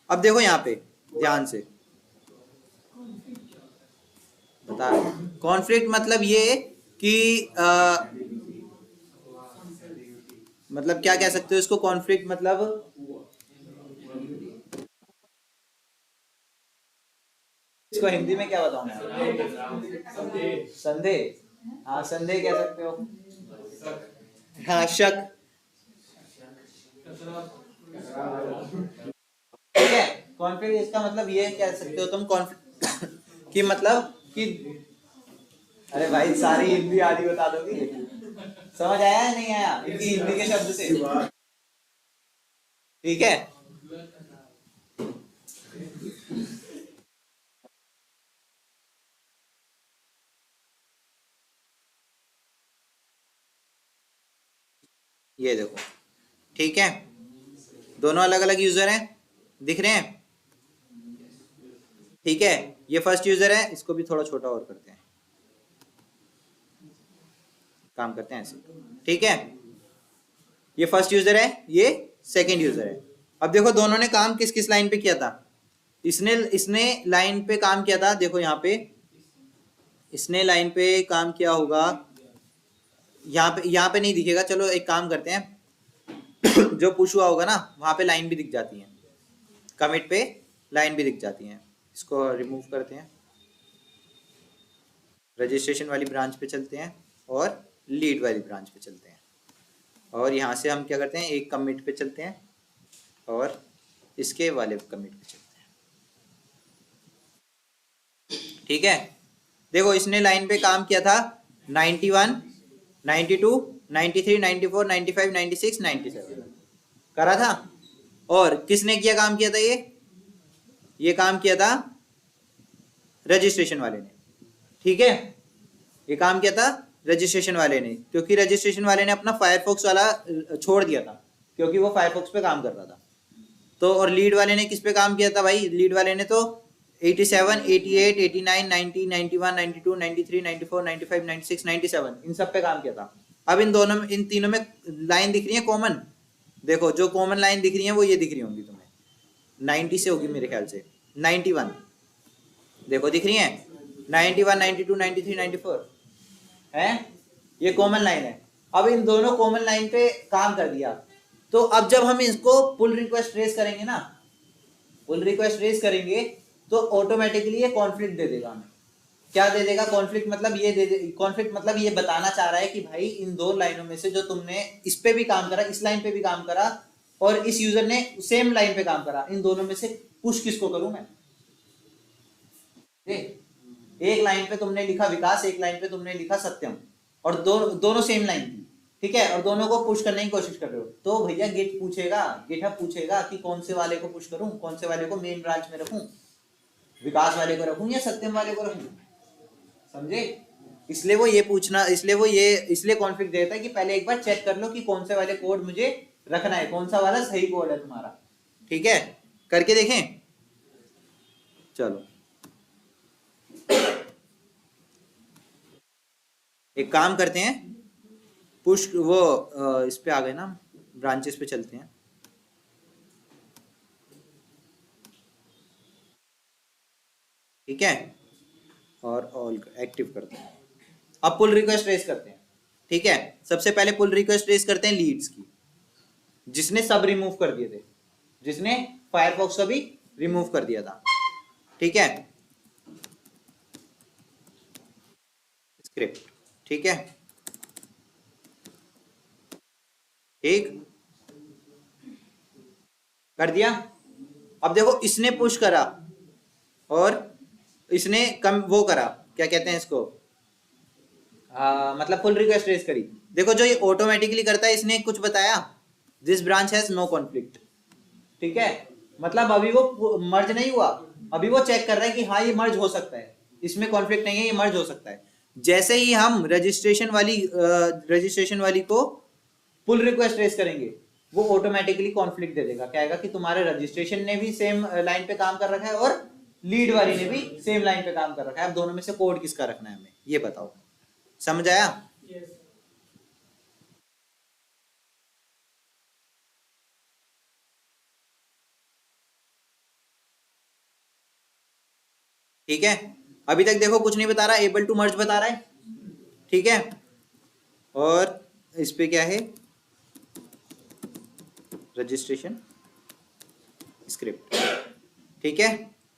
अब देखो यहां पे ध्यान से बता, कॉन्फ्लिक्ट मतलब ये कि मतलब क्या कह सकते हो इसको, कॉन्फ्लिक्ट मतलब इसको हिंदी में क्या बताऊं मैं, संदेह, हाँ संदेह कह सकते हो, हाँ शक, ठीक है। कॉन्फ्लिक्ट इसका मतलब ये कह सकते हो तुम कॉन्फ्लिक्ट कि मतलब कि, अरे भाई सारी हिंदी आदि बता दोगी, समझ आया या नहीं आया इनकी हिंदी के शब्द से, ठीक है। ये देखो, ठीक है, दोनों अलग अलग यूजर हैं, दिख रहे हैं, ठीक है। ये फर्स्ट यूजर है, इसको भी थोड़ा छोटा और करते हैं, काम करते हैं ऐसे, ठीक है। ये फर्स्ट यूजर है, ये सेकंड यूजर है। अब देखो दोनों ने काम किस किस लाइन पे किया था, इसने इसने लाइन पे काम किया था, देखो यहाँ पे इसने लाइन पे काम किया होगा, यहाँ पे नहीं दिखेगा, चलो एक काम करते हैं जो पुश हुआ होगा ना वहां पे लाइन भी दिख जाती है, कमिट पे लाइन भी दिख जाती है। इसको रिमूव करते हैं, रजिस्ट्रेशन वाली ब्रांच पे चलते हैं और लीड वाली ब्रांच पे चलते हैं, और यहाँ से हम क्या करते हैं, एक कमिट पे चलते हैं और इसके वाले कमिट पे चलते हैं, ठीक है। देखो इसने लाइन पे काम किया था 91, 92, 93, 94, 95, 96, 97 करा था, और किसने किया काम किया था, ये काम किया था रजिस्ट्रेशन वाले ने, ठीक है, ये काम किया था रजिस्ट्रेशन वाले ने, क्योंकि रजिस्ट्रेशन वाले ने अपना फायरफॉक्स वाला छोड़ दिया था, क्योंकि वो फायरफॉक्स पे काम कर रहा था। तो और लीड वाले ने किस पे काम किया था भाई, लीड वाले ने तो 87, 88, 89, 90, 91, 92, 93, 94, 95, 96, 97 इन सब पे काम किया था। अब इन दोनों इन तीनों में लाइन दिख रही है कॉमन, देखो जो कॉमन लाइन दिख रही है वो ये दिख रही होंगी तुम्हें, 90 से होगी मेरे ख्याल से, 91 देखो दिख रही है, 91, 92, 93, 94 है, ये कॉमन लाइन है। अब इन दोनों कॉमन लाइन पे काम कर दिया, तो अब जब हम इसको पुल रिक्वेस्ट रेज करेंगे ना, पुल रिक्वेस्ट रेज करेंगे तो ऑटोमेटिकली ये कॉन्फ्लिक्ट दे देगा हमें, क्या दे देगा, कॉन्फ्लिक्ट मतलब ये दे दे, कॉन्फ्लिक्ट मतलब ये बताना चाह रहा है कि भाई इन दो लाइनों में से जो तुमने इस पे भी काम करा, इस लाइन पे भी काम करा, और इस यूजर ने सेम लाइन पे काम करा, इन दोनों में से पुश किसको करूं मैं, एक लाइन पे तुमने लिखा विकास, एक लाइन पे तुमने लिखा सत्यम, और दोनों सेम लाइन थी, ठीक है, और दोनों को पुश करने की कोशिश कर रहे हो, तो भैया गेट पूछेगा, गेटहब पूछेगा कि कौन से वाले को पुश करूं, कौन से वाले को मेन ब्रांच में रखूं, विकास वाले को रखूं या सत्यम वाले को रखूं, समझे। इसलिए वो ये पूछना, इसलिए कॉन्फ्लिक्ट देता है कि पहले एक बार चेक कर लो कि कौन से वाले कोड मुझे रखना है, कौन सा वाला सही कोड है तुम्हारा। ठीक है, करके देखें। चलो एक काम करते हैं, पुश वो इस पे आ गए ना, ब्रांचेस पे चलते हैं। ठीक है, और ऑल एक्टिव करते हैं। अब पुल रिक्वेस्ट रेस करते हैं। ठीक है, सबसे पहले पुल रिक्वेस्ट रेस करते हैं लीड्स की, जिसने सब रिमूव कर दिए थे, जिसने फायरफॉक्स का भी रिमूव कर दिया था। ठीक है, स्क्रिप्ट। ठीक है, ठीक कर दिया। अब देखो इसने पुश करा और इसने कम वो करा, क्या कहते हैं इसको, मतलब पुल रिक्वेस्ट रेस करी। देखो जो ये ऑटोमेटिकली करता है, इसने कुछ बताया, this branch has no conflict. ठीक है, मतलब अभी वो मर्ज नहीं हुआ, अभी वो चेक कर रहा है कि हाँ ये मर्ज हो सकता है, इसमें कॉन्फ्लिक्ट नहीं है, ये मर्ज हो सकता है। जैसे ही हम रजिस्ट्रेशन वाली को पुल रिक्वेस्ट रेस करेंगे, वो ऑटोमेटिकली कॉन्फ्लिक्ट दे देगा, कहेगा कि तुम्हारे रजिस्ट्रेशन ने भी सेम लाइन पे काम कर रखा है और लीड वाली ने भी सेम लाइन पे काम कर रखा है, अब दोनों में से कोड किसका रखना है हमें, ये बताओ। समझ आया? ठीक है, अभी तक देखो कुछ नहीं बता रहा, एबल टू मर्ज बता रहा है। ठीक है, और इस पे क्या है, रजिस्ट्रेशन स्क्रिप्ट। ठीक है,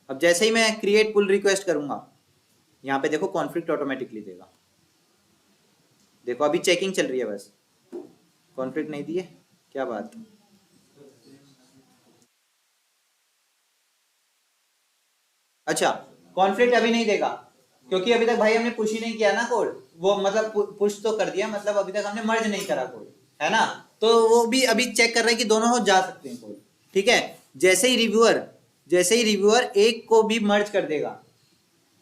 अब जैसे ही मैं क्रिएट पुल रिक्वेस्ट करूंगा, यहां पे देखो कॉन्फ्लिक्ट ऑटोमेटिकली देगा। देखो अभी चेकिंग चल रही है, बस कॉन्फ्लिक्ट नहीं दिए, क्या बात। अच्छा, कॉन्फ्लिक्ट अभी नहीं देगा क्योंकि अभी तक भाई हमने पुश ही नहीं किया ना कोड, वो मतलब पुश तो कर दिया, मतलब अभी तक हमने मर्ज नहीं करा कोड, है ना, तो वो भी अभी चेक कर रहे हैं कि दोनों हो जा सकते हैं कोड। ठीक है, जैसे ही रिव्यूअर एक को भी मर्ज कर देगा,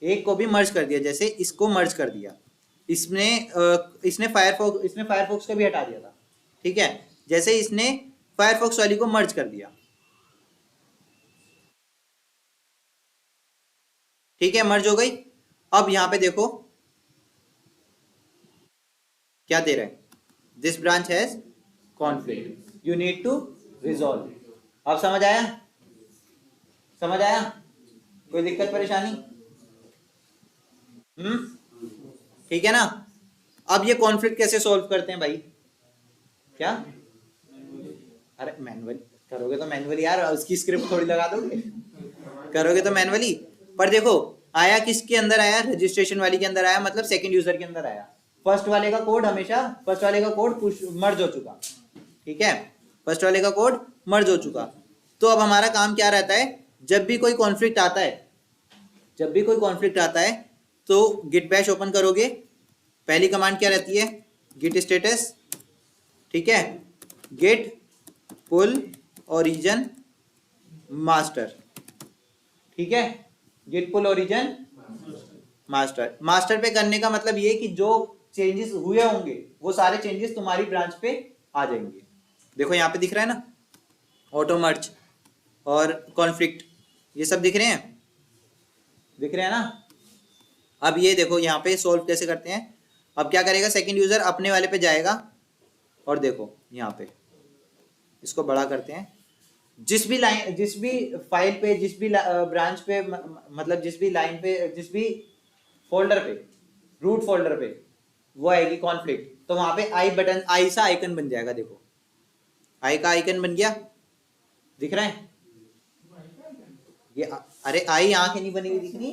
एक को भी मर्ज कर दिया, जैसे इसको मर्ज कर दिया, इसने फायरफॉक्स का भी हटा दिया था। ठीक है, जैसे इसने फायरफॉक्स वाली को मर्ज कर दिया, ठीक है, मर्ज हो गई। अब यहां पे देखो क्या दे रहा है, this branch has conflict, you need to resolve. अब समझ आया? समझ आया? कोई दिक्कत परेशानी? ठीक है ना। अब ये कॉन्फ्लिक्ट कैसे सॉल्व करते हैं भाई? क्या? अरे मैनुअल करोगे तो मैनुअली यार, उसकी स्क्रिप्ट थोड़ी लगा दोगे, करोगे तो मैनुअली। पर देखो आया किसके अंदर आया, रजिस्ट्रेशन वाली के अंदर आया, मतलब सेकंड यूजर के अंदर आया। फर्स्ट वाले का कोड हमेशा, फर्स्ट वाले का कोड मर्ज हो चुका। ठीक है, फर्स्ट वाले का कोड मर्ज हो चुका। तो अब हमारा काम क्या रहता है, जब भी कोई कॉन्फ्लिक्ट आता है, जब भी कोई कॉन्फ्लिक्ट आता है तो गिट बैश ओपन करोगे, पहली कमांड क्या रहती है, गिट स्टेटस। ठीक है, गिट पुल ओरिजिन मास्टर। ठीक है, गिट पुल ओरिजिन मास्टर। मास्टर पे करने का मतलब ये कि जो चेंजेस हुए होंगे वो सारे चेंजेस तुम्हारी ब्रांच पे आ जाएंगे। देखो यहाँ पे दिख रहा है ना, ऑटो मर्ज और कॉन्फ्लिक्ट, ये सब दिख रहे हैं, दिख रहे हैं ना। अब ये देखो यहाँ पे सॉल्व कैसे करते हैं। अब क्या करेगा, सेकंड यूजर अपने वाले पे जाएगा और देखो यहाँ पे इसको बड़ा करते हैं, जिस भी लाइन, जिस भी फाइल पे, जिस भी ब्रांच पे, मतलब जिस भी लाइन पे, जिस भी फोल्डर पे, रूट फोल्डर पे वो आएगी कॉन्फ्लिक्ट, तो वहां पे आई बटन, आई सा आइकन बन जाएगा। देखो आई का आइकन बन गया, दिख रहा है ये, अरे आई आंखें नहीं बनी हुई दिख रही,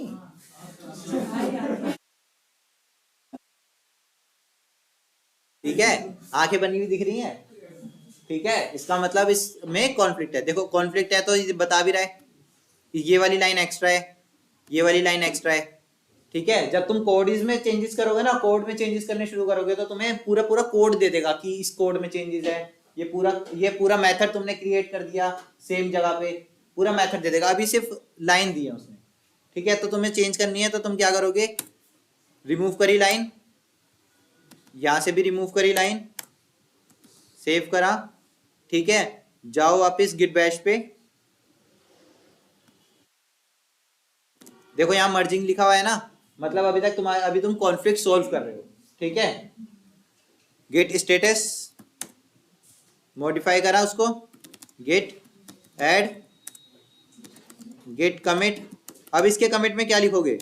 ठीक है, आंखें बनी हुई दिख रही हैं। ठीक है, इसका मतलब इसमें कॉन्फ्लिक्ट है। देखो कॉन्फ्लिक्ट है तो ये बता भी रहा है, ये वाली लाइन एक्स्ट्रा है, ये वाली लाइन एक्स्ट्रा है। ठीक है, जब तुम कोड में चेंजेस करोगे ना, कोड में चेंजेस करने शुरू करोगे तो तुम्हें पूरा पूरा कोड दे देगा कि इस कोड में चेंजेस है, ये पूरा मेथड तुमने क्रिएट कर दिया सेम जगह पे, पूरा मेथड दे देगा। अभी सिर्फ लाइन दी है उसने। ठीक है, तो तुम्हें चेंज करनी है तो तुम क्या करोगे, रिमूव करी लाइन, यहां से भी रिमूव करी लाइन, सेव करा, ठीक है। जाओ वापिस गिट बैश पे, देखो यहाँ मर्जिंग लिखा हुआ है ना, मतलब अभी तुम कॉन्फ्लिक्ट सोल्व कर रहे हो, ठीक है। गेट स्टेटस मॉडिफाई करा उसको, गेट ऐड, गेट कमिट। अब इसके कमिट में क्या लिखोगे,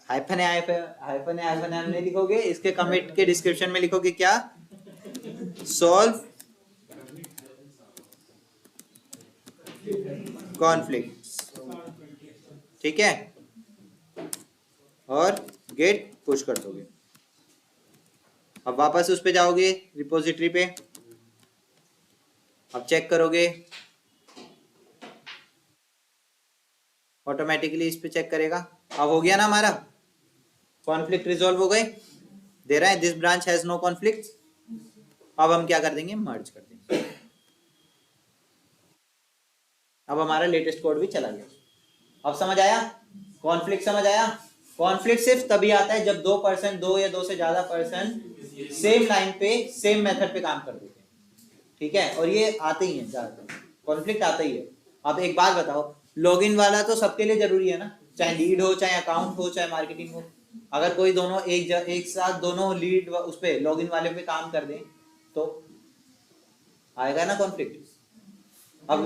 हाइफन नहीं लिखोगे, इसके कमिट के डिस्क्रिप्शन में लिखोगे क्या, सॉल्व कॉन्फ्लिक्ट, ठीक है, और गेट पुश कर दोगे। अब वापस उस पे जाओगे रिपोजिटरी पे, अब चेक करोगे, ऑटोमेटिकली इस पे चेक करेगा। अब हो गया ना हमारा, कॉन्फ्लिक्ट रिजॉल्व हो गए, दे रहा है this branch has no conflict. अब हम क्या कर देंगे, मर्ज कर देंगे। अब हमारा लेटेस्ट कोड भी चला गया। अब समझ आया, कॉन्फ्लिक्ट समझ आया। कॉन्फ्लिक्ट सिर्फ तभी आता है जब दो या दो से ज्यादा पर्सन सेम लाइन पे सेम मेथड पे काम कर देते हैं, ठीक है। और ये आते ही है ज्यादातर, कॉन्फ्लिक्ट आता ही है। अब एक बात बताओ, लॉगिन वाला तो सबके लिए जरूरी है ना, चाहे लीड हो, चाहे अकाउंट हो, चाहे मार्केटिंग हो। अगर कोई दोनों एक साथ दोनों लीड उस पे लॉगिन वाले पे काम कर दें तो आएगा ना कॉन्फ्लिक्ट। अब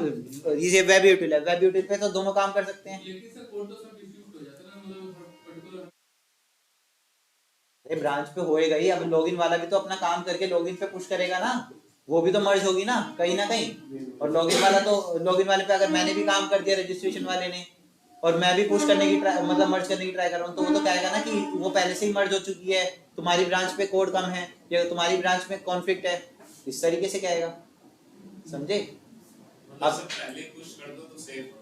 ये वेब यूटिल है, वेब यूटिल पे तो दोनों काम कर सकते हैं। लेकिन सर कोड तो सब डिस्प्यूट हो जाता है ना, मतलब पर्टिकुलर। अरे ब्रांच पे होएगा ही, अब लॉगिन वाला भी तो अपना काम करके लॉगिन पे पुश करेगा ना, वो भी तो मर्ज होगी ना कहीं ना कहीं। और लॉगिन वाले पे अगर मैंने भी काम कर दिया रजिस्ट्रेशन वाले ने, और मैं भी पुश करने की मतलब मर्ज करने की ट्राई कर रहा हूँ, तो वो तो कहेगा ना कि वो पहले से ही मर्ज हो चुकी है, तुम्हारी ब्रांच पे कोड कम है, या तुम्हारी ब्रांच में कॉन्फ्लिक्ट है, इस तरीके से कहेगा, समझे। मतलब सब पहले पुश कर दो तो सेफ हो।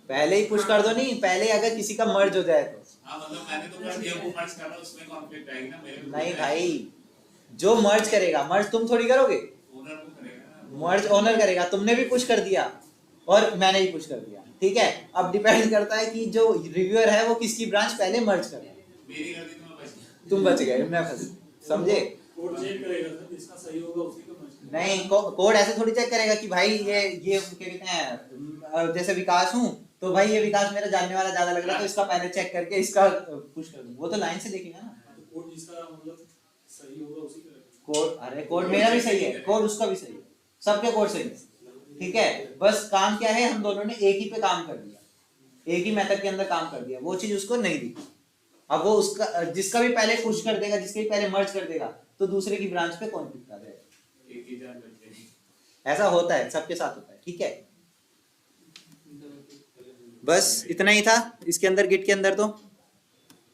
पहले ही पुश कर दो, नहीं पहले अगर किसी का मर्ज हो जाए तो। हाँ मतलब मैंने तो कर दिया, वो मर्ज कर रहा है, उसमें कॉन्फ्लिक्ट आएगी ना मेरे को। नहीं भाई, जो मर्ज करेगा, मर्ज तुम थोड़ी करोगे, ओनर को करेगा ना। मर्ज ओनर करेगा। तुमने भी पुश कर दिया और मैंने भी पुश कर दिया, ठीक है। अब डिपेंड करता है कि जो रिव्यूअर है वो किसकी ब्रांच पहले मर्ज करे। मेरी गलती तो मैं बच गया। तुम बच गए, मैं फंस, समझे। कोड चेक करेगा सर, जिसका सही होगा उसी को मर्ज करेगा। नहीं, कोड ऐसे थोड़ी चेक करेगा कि भाई ये क्या कहते हैं, जैसे विकास हूँ तो भाई ये विकास मेरा जानने वाला ज्यादा लग रहा है तो इसका पहले चेक करके इसका पुश कर दूं, वो तो लाइन से देखेगा ना। तो कोड जिसका मतलब सही होगा उसी का रहेगा। कोड, अरे कोड मेरा भी सही है, कोड उसका भी सही है, सबके कोड सही है, ठीक है। बस काम क्या है, हम दोनों ने एक ही पे काम कर दिया, एक ही मेथड के अंदर काम कर दिया, वो चीज उसको नहीं दिखी। अब वो उसका जिसका भी पहले पुश कर देगा, जिसके भी पहले मर्ज कर देगा, तो दूसरे की ब्रांच पे कॉन्फ्लिक्ट आ जाएगा। एक ही जान बच गई। ऐसा होता है, सबके साथ होता है, ठीक है। बस इतना ही था इसके अंदर, गिट के अंदर तो